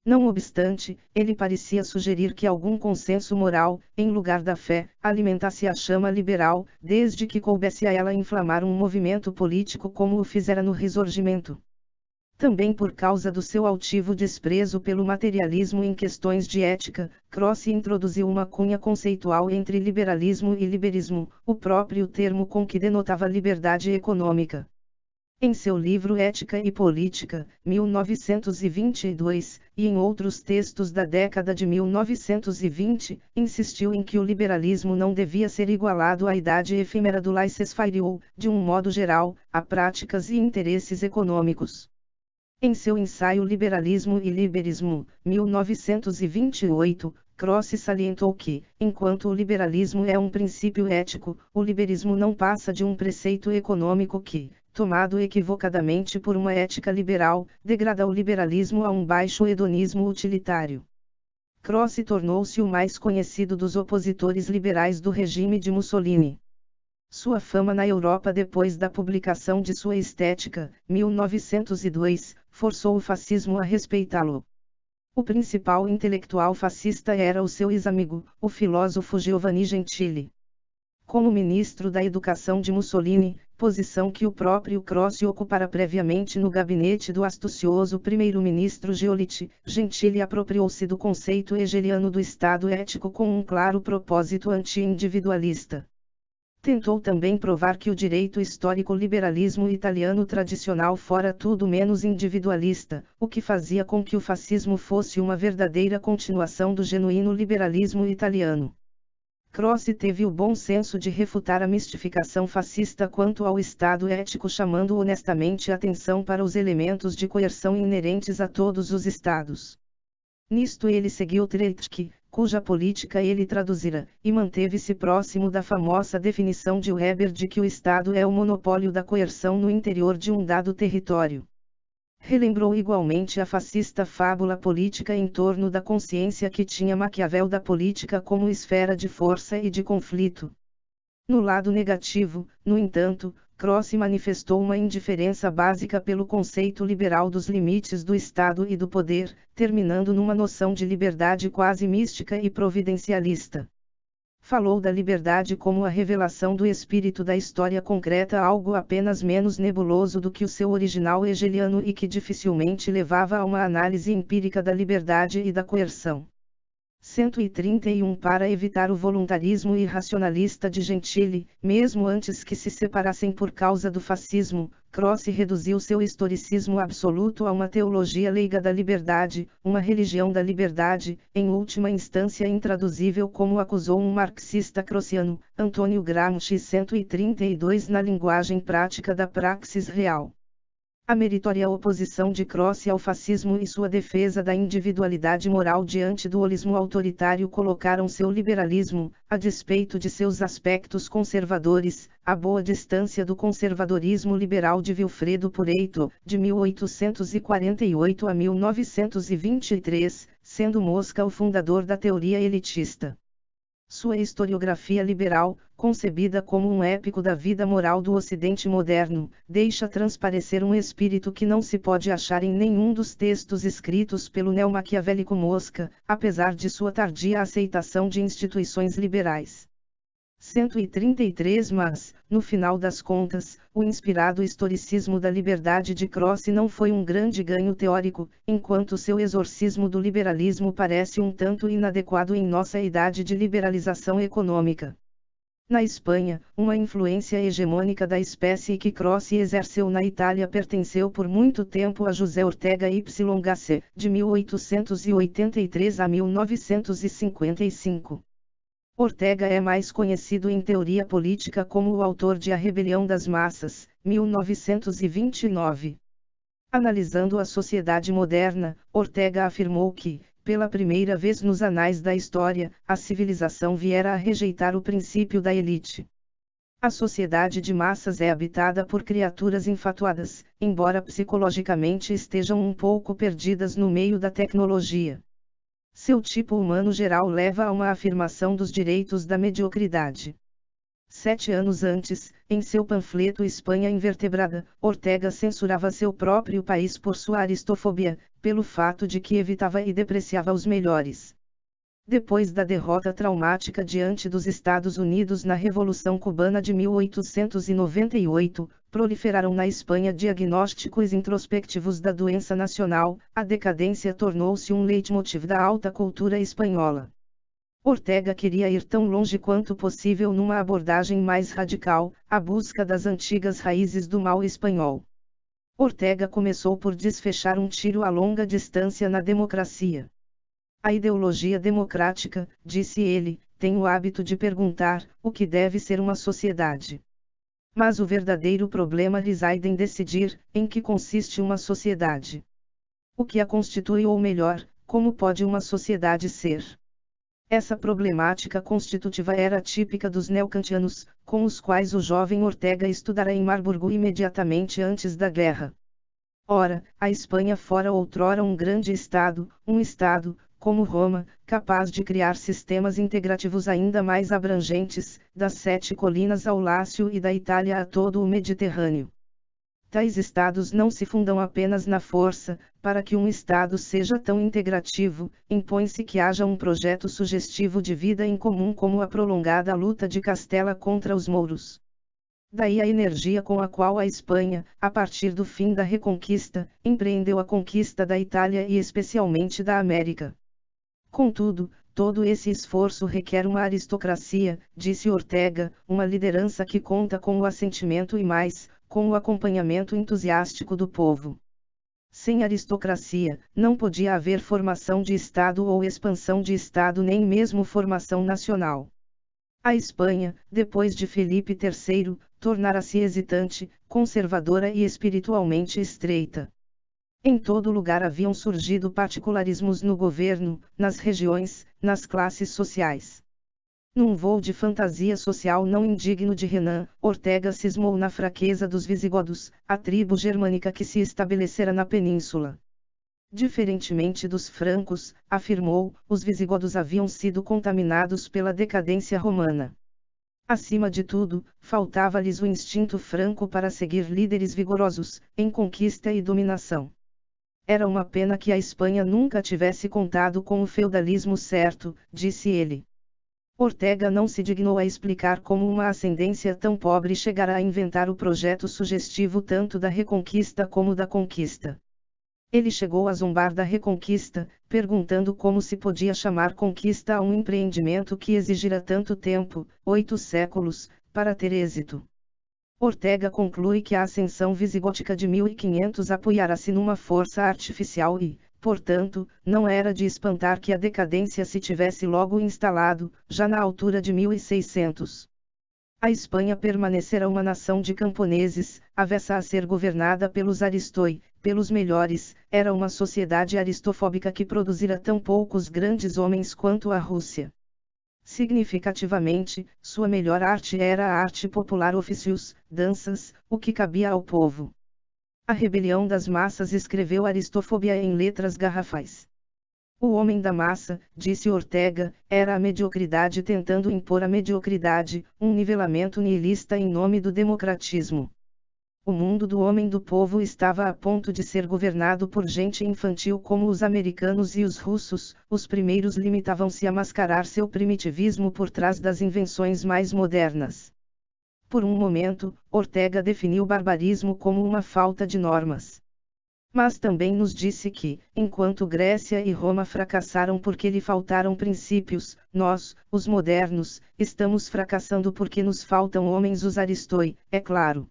Não obstante, ele parecia sugerir que algum consenso moral, em lugar da fé, alimentasse a chama liberal, desde que coubesse a ela inflamar um movimento político como o fizera no Risorgimento. Também por causa do seu altivo desprezo pelo materialismo em questões de ética, Crossi introduziu uma cunha conceitual entre liberalismo e liberismo, o próprio termo com que denotava liberdade econômica. Em seu livro Ética e Política, 1922, e em outros textos da década de 1920, insistiu em que o liberalismo não devia ser igualado à idade efêmera do laissez-faire ou, de um modo geral, a práticas e interesses econômicos. Em seu ensaio Liberalismo e Liberismo, 1928, Crossi salientou que, enquanto o liberalismo é um princípio ético, o liberismo não passa de um preceito econômico que, tomado equivocadamente por uma ética liberal, degrada o liberalismo a um baixo hedonismo utilitário. Crossi tornou-se o mais conhecido dos opositores liberais do regime de Mussolini. Sua fama na Europa depois da publicação de sua Estética, 1902, forçou o fascismo a respeitá-lo. O principal intelectual fascista era o seu ex-amigo, o filósofo Giovanni Gentili. Como ministro da Educação de Mussolini, posição que o próprio Crossi ocupara previamente no gabinete do astucioso primeiro-ministro Giolitti, Gentili apropriou-se do conceito hegeliano do Estado ético com um claro propósito anti-individualista. Tentou também provar que o direito histórico-liberalismo italiano tradicional fora tudo menos individualista, o que fazia com que o fascismo fosse uma verdadeira continuação do genuíno liberalismo italiano. Crossi teve o bom senso de refutar a mistificação fascista quanto ao Estado ético, chamando honestamente a atenção para os elementos de coerção inerentes a todos os Estados. Nisto ele seguiu Treitschke, cuja política ele traduzira, e manteve-se próximo da famosa definição de Weber de que o Estado é o monopólio da coerção no interior de um dado território. Relembrou igualmente a fascista fábula política em torno da consciência que tinha Maquiavel da política como esfera de força e de conflito. No lado negativo, no entanto, Crossi manifestou uma indiferença básica pelo conceito liberal dos limites do Estado e do poder, terminando numa noção de liberdade quase mística e providencialista. Falou da liberdade como a revelação do espírito da história concreta, algo apenas menos nebuloso do que o seu original hegeliano e que dificilmente levava a uma análise empírica da liberdade e da coerção. 131 Para evitar o voluntarismo irracionalista de Gentili, mesmo antes que se separassem por causa do fascismo, Crossi reduziu seu historicismo absoluto a uma teologia leiga da liberdade, uma religião da liberdade, em última instância intraduzível, como acusou um marxista crossiano, Antônio Gramsci. 132 Na linguagem prática da praxis real. A meritória oposição de Crossi ao fascismo e sua defesa da individualidade moral diante do holismo autoritário colocaram seu liberalismo, a despeito de seus aspectos conservadores, à boa distância do conservadorismo liberal de Vilfredo Pureito, de 1848 a 1923, sendo Mosca o fundador da teoria elitista. Sua historiografia liberal, concebida como um épico da vida moral do Ocidente moderno, deixa transparecer um espírito que não se pode achar em nenhum dos textos escritos pelo neomaquiavélico Mosca, apesar de sua tardia aceitação de instituições liberais. 133 Mas, no final das contas, o inspirado historicismo da liberdade de Crossi não foi um grande ganho teórico, enquanto seu exorcismo do liberalismo parece um tanto inadequado em nossa idade de liberalização econômica. Na Espanha, uma influência hegemônica da espécie que Crossi exerceu na Itália pertenceu por muito tempo a José Ortega y Gasset, de 1883 a 1955. Ortega é mais conhecido em teoria política como o autor de A Rebelião das Massas, 1929. Analisando a sociedade moderna, Ortega afirmou que, pela primeira vez nos anais da história, a civilização viera a rejeitar o princípio da elite. A sociedade de massas é habitada por criaturas infatuadas, embora psicologicamente estejam um pouco perdidas no meio da tecnologia. Seu tipo humano geral leva a uma afirmação dos direitos da mediocridade. 7 anos antes, em seu panfleto Espanha Invertebrada, Ortega censurava seu próprio país por sua aristofobia, pelo fato de que evitava e depreciava os melhores. Depois da derrota traumática diante dos Estados Unidos na Revolução Cubana de 1898, proliferaram na Espanha diagnósticos introspectivos da doença nacional, a decadência tornou-se um leitmotiv da alta cultura espanhola. Ortega queria ir tão longe quanto possível numa abordagem mais radical, a busca das antigas raízes do mal espanhol. Ortega começou por desfechar um tiro a longa distância na democracia. A ideologia democrática, disse ele, tem o hábito de perguntar, o que deve ser uma sociedade. Mas o verdadeiro problema reside em decidir, em que consiste uma sociedade. O que a constitui ou melhor, como pode uma sociedade ser? Essa problemática constitutiva era típica dos neokantianos, com os quais o jovem Ortega estudara em Marburgo imediatamente antes da guerra. Ora, a Espanha fora outrora um grande Estado, como Roma, capaz de criar sistemas integrativos ainda mais abrangentes, das 7 colinas ao Lácio e da Itália a todo o Mediterrâneo. Tais estados não se fundam apenas na força, para que um estado seja tão integrativo, impõe-se que haja um projeto sugestivo de vida em comum como a prolongada luta de Castela contra os mouros. Daí a energia com a qual a Espanha, a partir do fim da Reconquista, empreendeu a conquista da Itália e especialmente da América. Contudo, todo esse esforço requer uma aristocracia, disse Ortega, uma liderança que conta com o assentimento e mais, com o acompanhamento entusiástico do povo. Sem aristocracia, não podia haver formação de Estado ou expansão de Estado nem mesmo formação nacional. A Espanha, depois de Felipe III, tornara-se hesitante, conservadora e espiritualmente estreita. Em todo lugar haviam surgido particularismos no governo, nas regiões, nas classes sociais. Num voo de fantasia social não indigno de Renan, Ortega cismou na fraqueza dos visigodos, a tribo germânica que se estabelecera na península. Diferentemente dos francos, afirmou, os visigodos haviam sido contaminados pela decadência romana. Acima de tudo, faltava-lhes o instinto franco para seguir líderes vigorosos, em conquista e dominação. Era uma pena que a Espanha nunca tivesse contado com o feudalismo certo, disse ele. Ortega não se dignou a explicar como uma ascendência tão pobre chegara a inventar o projeto sugestivo tanto da Reconquista como da Conquista. Ele chegou a zombar da Reconquista, perguntando como se podia chamar conquista a um empreendimento que exigira tanto tempo, 8 séculos, para ter êxito. Ortega conclui que a ascensão visigótica de 1500 apoiara-se numa força artificial e, portanto, não era de espantar que a decadência se tivesse logo instalado, já na altura de 1600. A Espanha permanecera uma nação de camponeses, avessa a ser governada pelos aristoi, pelos melhores, era uma sociedade aristofóbica que produzira tão poucos grandes homens quanto a Rússia. Significativamente, sua melhor arte era a arte popular ofícios, danças, o que cabia ao povo. A rebelião das massas escreveu Aristofobia em letras garrafais. O homem da massa, disse Ortega, era a mediocridade tentando impor a mediocridade, um nivelamento nihilista em nome do democratismo. O mundo do homem do povo estava a ponto de ser governado por gente infantil como os americanos e os russos, os primeiros limitavam-se a mascarar seu primitivismo por trás das invenções mais modernas. Por um momento, Ortega definiu o barbarismo como uma falta de normas. Mas também nos disse que, enquanto Grécia e Roma fracassaram porque lhe faltaram princípios, nós, os modernos, estamos fracassando porque nos faltam homens os aristoi, é claro.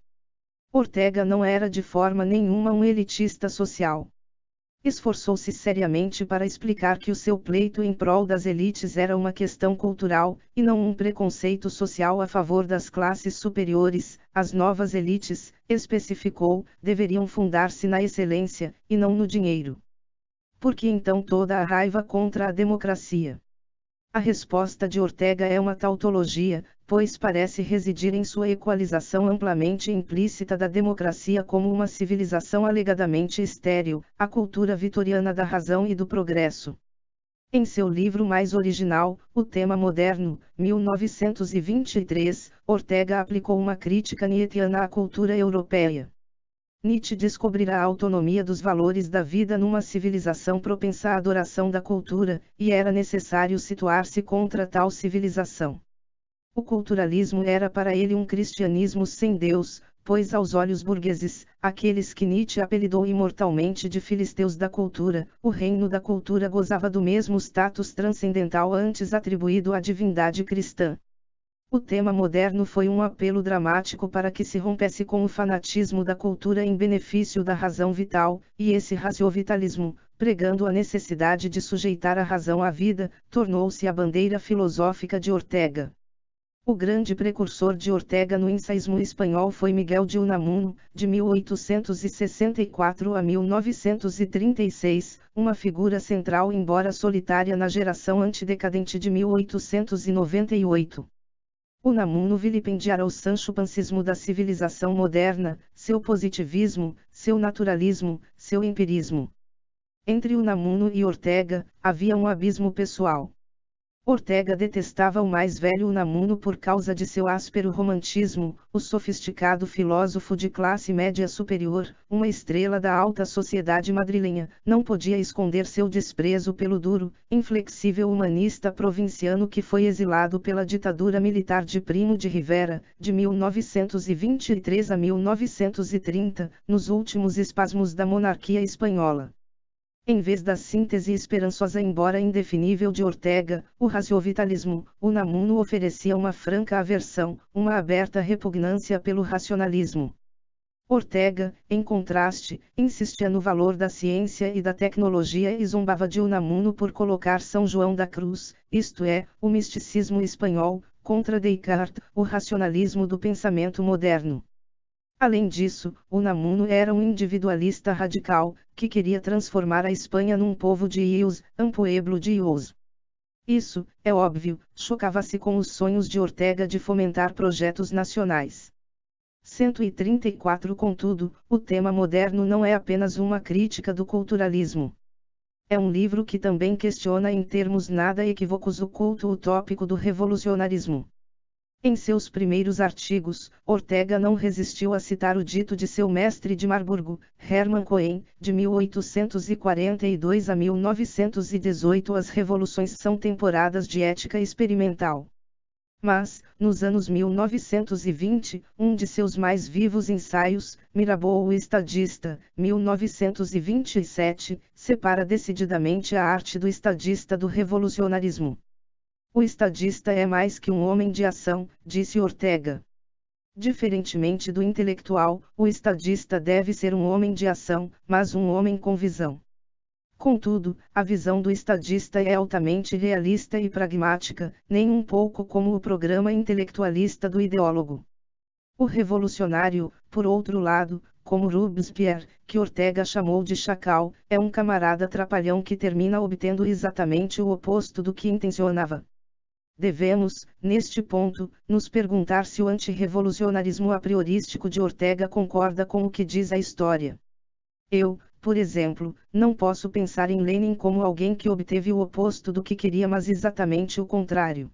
Ortega não era de forma nenhuma um elitista social. Esforçou-se seriamente para explicar que o seu pleito em prol das elites era uma questão cultural, e não um preconceito social a favor das classes superiores. As novas elites, especificou, deveriam fundar-se na excelência, e não no dinheiro. Por que então toda a raiva contra a democracia? A resposta de Ortega é uma tautologia, pois parece residir em sua equalização amplamente implícita da democracia como uma civilização alegadamente estéril, a cultura vitoriana da razão e do progresso. Em seu livro mais original, O Tema Moderno, 1923, Ortega aplicou uma crítica nietzschiana à cultura europeia. Nietzsche descobrirá a autonomia dos valores da vida numa civilização propensa à adoração da cultura, e era necessário situar-se contra tal civilização. O culturalismo era para ele um cristianismo sem Deus, pois aos olhos burgueses, aqueles que Nietzsche apelidou imortalmente de filisteus da cultura, o reino da cultura gozava do mesmo status transcendental antes atribuído à divindade cristã. O tema moderno foi um apelo dramático para que se rompesse com o fanatismo da cultura em benefício da razão vital, e esse raciovitalismo, pregando a necessidade de sujeitar a razão à vida, tornou-se a bandeira filosófica de Ortega. O grande precursor de Ortega no ensaísmo espanhol foi Miguel de Unamuno, de 1864 a 1936, uma figura central embora solitária na geração antidecadente de 1898. Unamuno vilipendiara o sanchopancismo da civilização moderna, seu positivismo, seu naturalismo, seu empirismo. Entre Unamuno e Ortega, havia um abismo pessoal. Ortega detestava o mais velho Unamuno por causa de seu áspero romantismo, o sofisticado filósofo de classe média superior, uma estrela da alta sociedade madrilenha, não podia esconder seu desprezo pelo duro, inflexível humanista provinciano que foi exilado pela ditadura militar de Primo de Rivera, de 1923 a 1930, nos últimos espasmos da monarquia espanhola. Em vez da síntese esperançosa embora indefinível de Ortega, o raciovitalismo, Unamuno oferecia uma franca aversão, uma aberta repugnância pelo racionalismo. Ortega, em contraste, insistia no valor da ciência e da tecnologia e zombava de Unamuno por colocar São João da Cruz, isto é, o misticismo espanhol, contra Descartes, o racionalismo do pensamento moderno. Além disso, Unamuno era um individualista radical, que queria transformar a Espanha num povo de ilhos, um pueblo de ilhos. Isso, é óbvio, chocava-se com os sonhos de Ortega de fomentar projetos nacionais. 134 Contudo, o tema moderno não é apenas uma crítica do culturalismo. É um livro que também questiona em termos nada equívocos o culto utópico do revolucionarismo. Em seus primeiros artigos, Ortega não resistiu a citar o dito de seu mestre de Marburgo, Hermann Cohen, de 1842 a 1918: as revoluções são temporadas de ética experimental. Mas, nos anos 1920, um de seus mais vivos ensaios, Mirabeau o Estadista, 1927, separa decididamente a arte do estadista do revolucionarismo. O estadista é mais que um homem de ação, disse Ortega. Diferentemente do intelectual, o estadista deve ser um homem de ação, mas um homem com visão. Contudo, a visão do estadista é altamente realista e pragmática, nem um pouco como o programa intelectualista do ideólogo. O revolucionário, por outro lado, como Robespierre, que Ortega chamou de chacal, é um camarada trapalhão que termina obtendo exatamente o oposto do que intencionava. Devemos, neste ponto, nos perguntar se o antirrevolucionarismo a priorístico de Ortega concorda com o que diz a história. Eu, por exemplo, não posso pensar em Lenin como alguém que obteve o oposto do que queria, mas exatamente o contrário.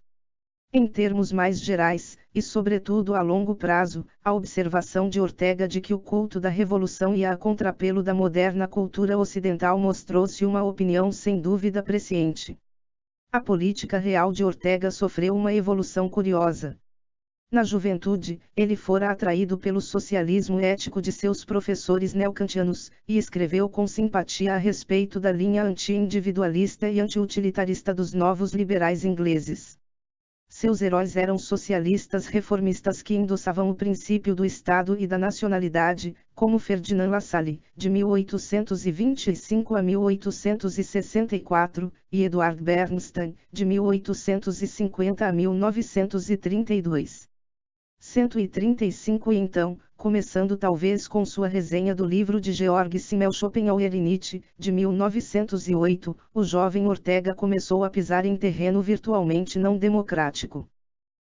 Em termos mais gerais, e sobretudo a longo prazo, a observação de Ortega de que o culto da revolução ia a contrapelo da moderna cultura ocidental mostrou-se uma opinião sem dúvida presciente. A política real de Ortega sofreu uma evolução curiosa. Na juventude, ele fora atraído pelo socialismo ético de seus professores neocantianos, e escreveu com simpatia a respeito da linha anti-individualista e anti-utilitarista dos novos liberais ingleses. Seus heróis eram socialistas reformistas que endossavam o princípio do Estado e da nacionalidade, como Ferdinand Lassalle, de 1825 a 1864, e Edward Bernstein, de 1850 a 1932. 135 E então, começando talvez com sua resenha do livro de Georg Simmel Schopenhauer e Nietzsche, de 1908, o jovem Ortega começou a pisar em terreno virtualmente não democrático.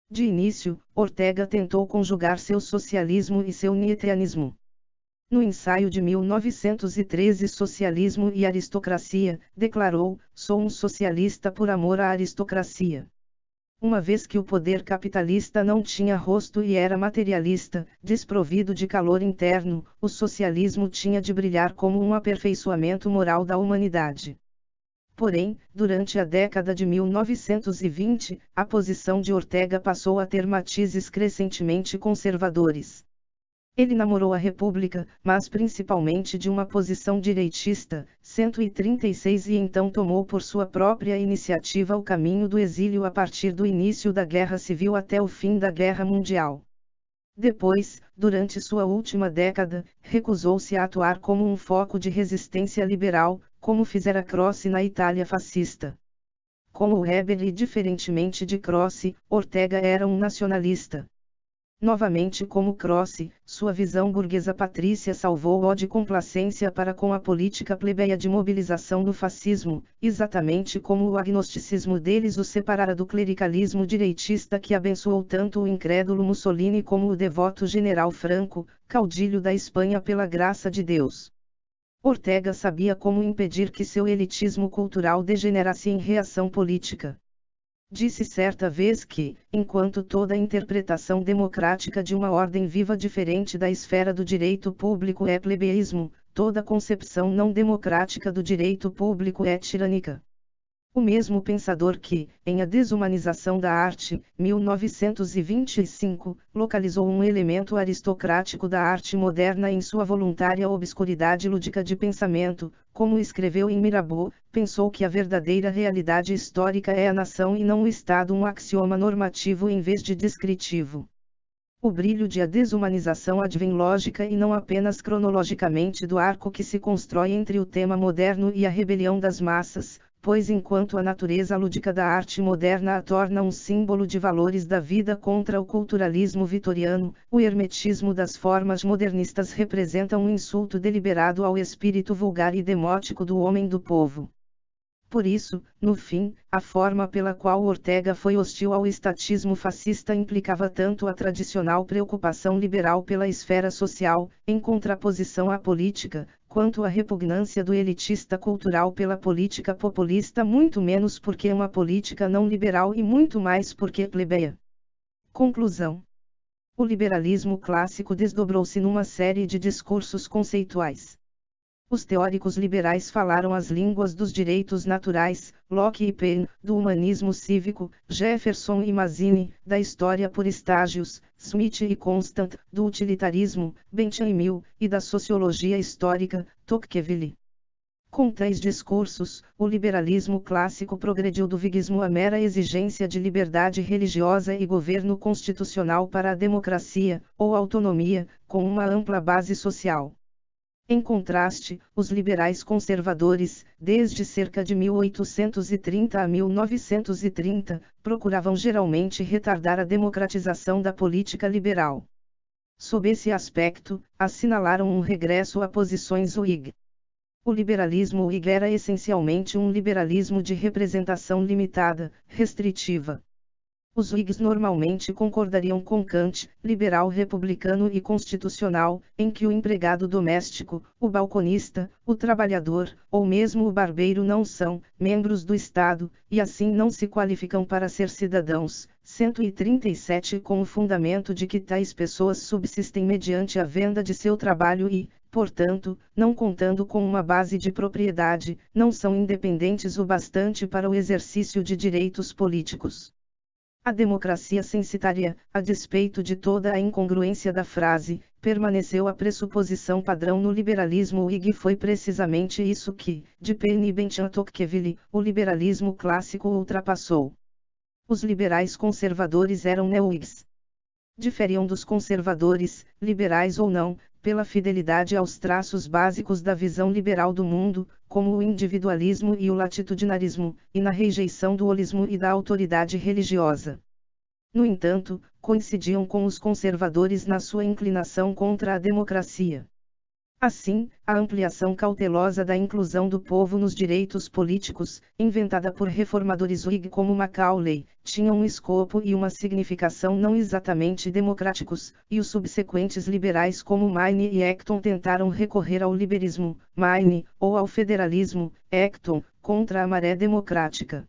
De início, Ortega tentou conjugar seu socialismo e seu nietzscheanismo. No ensaio de 1913 Socialismo e Aristocracia, declarou: "Sou um socialista por amor à aristocracia." Uma vez que o poder capitalista não tinha rosto e era materialista, desprovido de calor interno, o socialismo tinha de brilhar como um aperfeiçoamento moral da humanidade. Porém, durante a década de 1920, a posição de Ortega passou a ter matizes crescentemente conservadores. Ele namorou a República, mas principalmente de uma posição direitista, 136, e então tomou por sua própria iniciativa o caminho do exílio a partir do início da Guerra Civil até o fim da Guerra Mundial. Depois, durante sua última década, recusou-se a atuar como um foco de resistência liberal, como fizera Crossi na Itália fascista. Como Weber e diferentemente de Crossi, Ortega era um nacionalista. Novamente como Crossi, sua visão burguesa patrícia salvou-o de complacência para com a política plebeia de mobilização do fascismo, exatamente como o agnosticismo deles o separara do clericalismo direitista que abençoou tanto o incrédulo Mussolini como o devoto general Franco, caudilho da Espanha pela graça de Deus. Ortega sabia como impedir que seu elitismo cultural degenerasse em reação política. Disse certa vez que, enquanto toda interpretação democrática de uma ordem viva diferente da esfera do direito público é plebeísmo, toda concepção não democrática do direito público é tirânica. O mesmo pensador que, em A Desumanização da Arte, 1925, localizou um elemento aristocrático da arte moderna em sua voluntária obscuridade lúdica de pensamento, como escreveu em Mirabeau, pensou que a verdadeira realidade histórica é a nação e não o Estado, um axioma normativo em vez de descritivo. O brilho de A Desumanização advém lógica e não apenas cronologicamente do arco que se constrói entre o tema moderno e a rebelião das massas, pois enquanto a natureza lúdica da arte moderna a torna um símbolo de valores da vida contra o culturalismo vitoriano, o hermetismo das formas modernistas representa um insulto deliberado ao espírito vulgar e demótico do homem do povo. Por isso, no fim, a forma pela qual Ortega foi hostil ao estatismo fascista implicava tanto a tradicional preocupação liberal pela esfera social, em contraposição à política, quanto a repugnância do elitista cultural pela política populista, muito menos porque é uma política não liberal e muito mais porque plebeia. Conclusão. O liberalismo clássico desdobrou-se numa série de discursos conceituais. Os teóricos liberais falaram as línguas dos direitos naturais, Locke e Paine, do humanismo cívico, Jefferson e Mazzini, da história por estágios, Smith e Constant, do utilitarismo, Bentham e Mill, e da sociologia histórica, Tocqueville. Com tais discursos, o liberalismo clássico progrediu do vigismo à mera exigência de liberdade religiosa e governo constitucional para a democracia, ou autonomia, com uma ampla base social. Em contraste, os liberais conservadores, desde cerca de 1830 a 1930, procuravam geralmente retardar a democratização da política liberal. Sob esse aspecto, assinalaram um regresso a posições Whig. O liberalismo Whig era essencialmente um liberalismo de representação limitada, restritiva. Os Whigs normalmente concordariam com Kant, liberal republicano e constitucional, em que o empregado doméstico, o balconista, o trabalhador, ou mesmo o barbeiro não são membros do Estado, e assim não se qualificam para ser cidadãos. 137 Com o fundamento de que tais pessoas subsistem mediante a venda de seu trabalho e, portanto, não contando com uma base de propriedade, não são independentes o bastante para o exercício de direitos políticos. A democracia censitária, a despeito de toda a incongruência da frase, permaneceu a pressuposição padrão no liberalismo Whig e foi precisamente isso que, de Paine e Bentham a Tocqueville, o liberalismo clássico ultrapassou. Os liberais conservadores eram neo-Whigs. Diferiam dos conservadores, liberais ou não, pela fidelidade aos traços básicos da visão liberal do mundo, como o individualismo e o latitudinarismo, e na rejeição do holismo e da autoridade religiosa. No entanto, coincidiam com os conservadores na sua inclinação contra a democracia. Assim, a ampliação cautelosa da inclusão do povo nos direitos políticos, inventada por reformadores Whig como Macaulay, tinha um escopo e uma significação não exatamente democráticos, e os subsequentes liberais como Maine e Acton tentaram recorrer ao liberismo, Maine, ou ao federalismo, Acton, contra a maré democrática.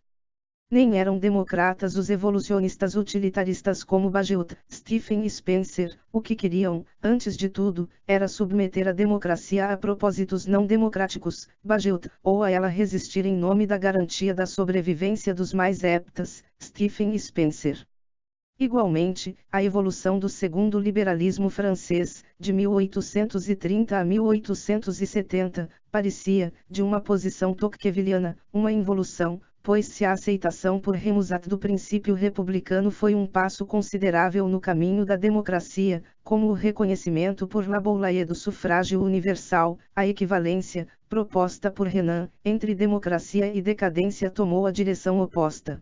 Nem eram democratas os evolucionistas utilitaristas como Bagehot, Stephen e Spencer. O que queriam, antes de tudo, era submeter a democracia a propósitos não democráticos, Bagehot, ou a ela resistir em nome da garantia da sobrevivência dos mais aptas, Stephen e Spencer. Igualmente, a evolução do segundo liberalismo francês, de 1830 a 1870, parecia, de uma posição tocquevilliana, uma involução, pois se a aceitação por Remusat do princípio republicano foi um passo considerável no caminho da democracia, como o reconhecimento por La Boulaye do sufrágio universal, a equivalência, proposta por Renan, entre democracia e decadência tomou a direção oposta.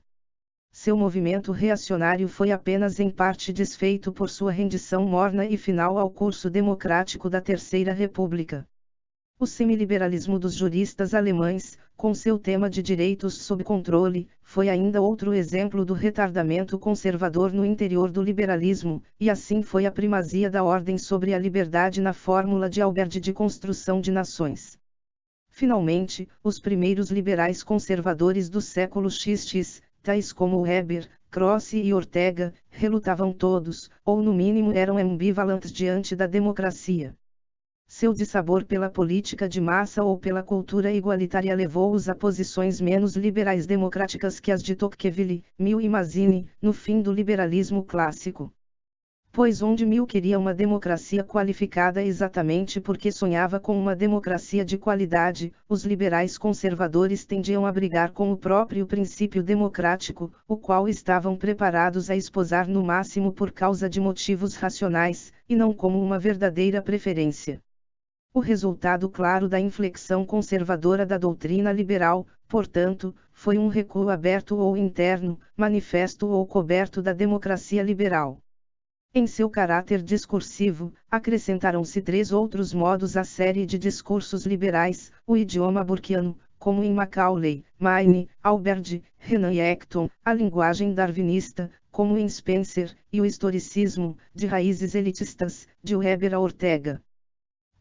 Seu movimento reacionário foi apenas em parte desfeito por sua rendição morna e final ao curso democrático da Terceira República. O semiliberalismo dos juristas alemães, com seu tema de direitos sob controle, foi ainda outro exemplo do retardamento conservador no interior do liberalismo, e assim foi a primazia da ordem sobre a liberdade na fórmula de Albert de construção de nações. Finalmente, os primeiros liberais conservadores do século XX, tais como Weber, Croce e Ortega, relutavam todos, ou no mínimo eram ambivalentes diante da democracia. Seu dissabor pela política de massa ou pela cultura igualitária levou-os a posições menos liberais democráticas que as de Tocqueville, Mill e Mazzini, no fim do liberalismo clássico. Pois onde Mill queria uma democracia qualificada exatamente porque sonhava com uma democracia de qualidade, os liberais conservadores tendiam a brigar com o próprio princípio democrático, o qual estavam preparados a esposar no máximo por causa de motivos racionais, e não como uma verdadeira preferência. O resultado claro da inflexão conservadora da doutrina liberal, portanto, foi um recuo aberto ou interno, manifesto ou coberto da democracia liberal. Em seu caráter discursivo, acrescentaram-se 3 outros modos à série de discursos liberais: o idioma burkeano, como em Macaulay, Maine, Albert, Renan e Acton; a linguagem darwinista, como em Spencer; e o historicismo, de raízes elitistas, de Weber a Ortega.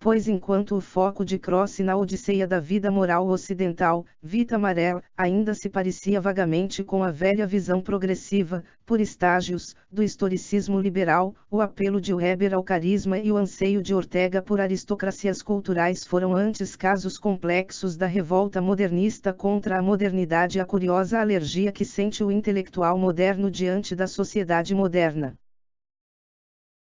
Pois enquanto o foco de Croce na odisseia da vida moral ocidental, Vita Amarela, ainda se parecia vagamente com a velha visão progressiva, por estágios, do historicismo liberal, o apelo de Weber ao carisma e o anseio de Ortega por aristocracias culturais foram antes casos complexos da revolta modernista contra a modernidade, a curiosa alergia que sente o intelectual moderno diante da sociedade moderna.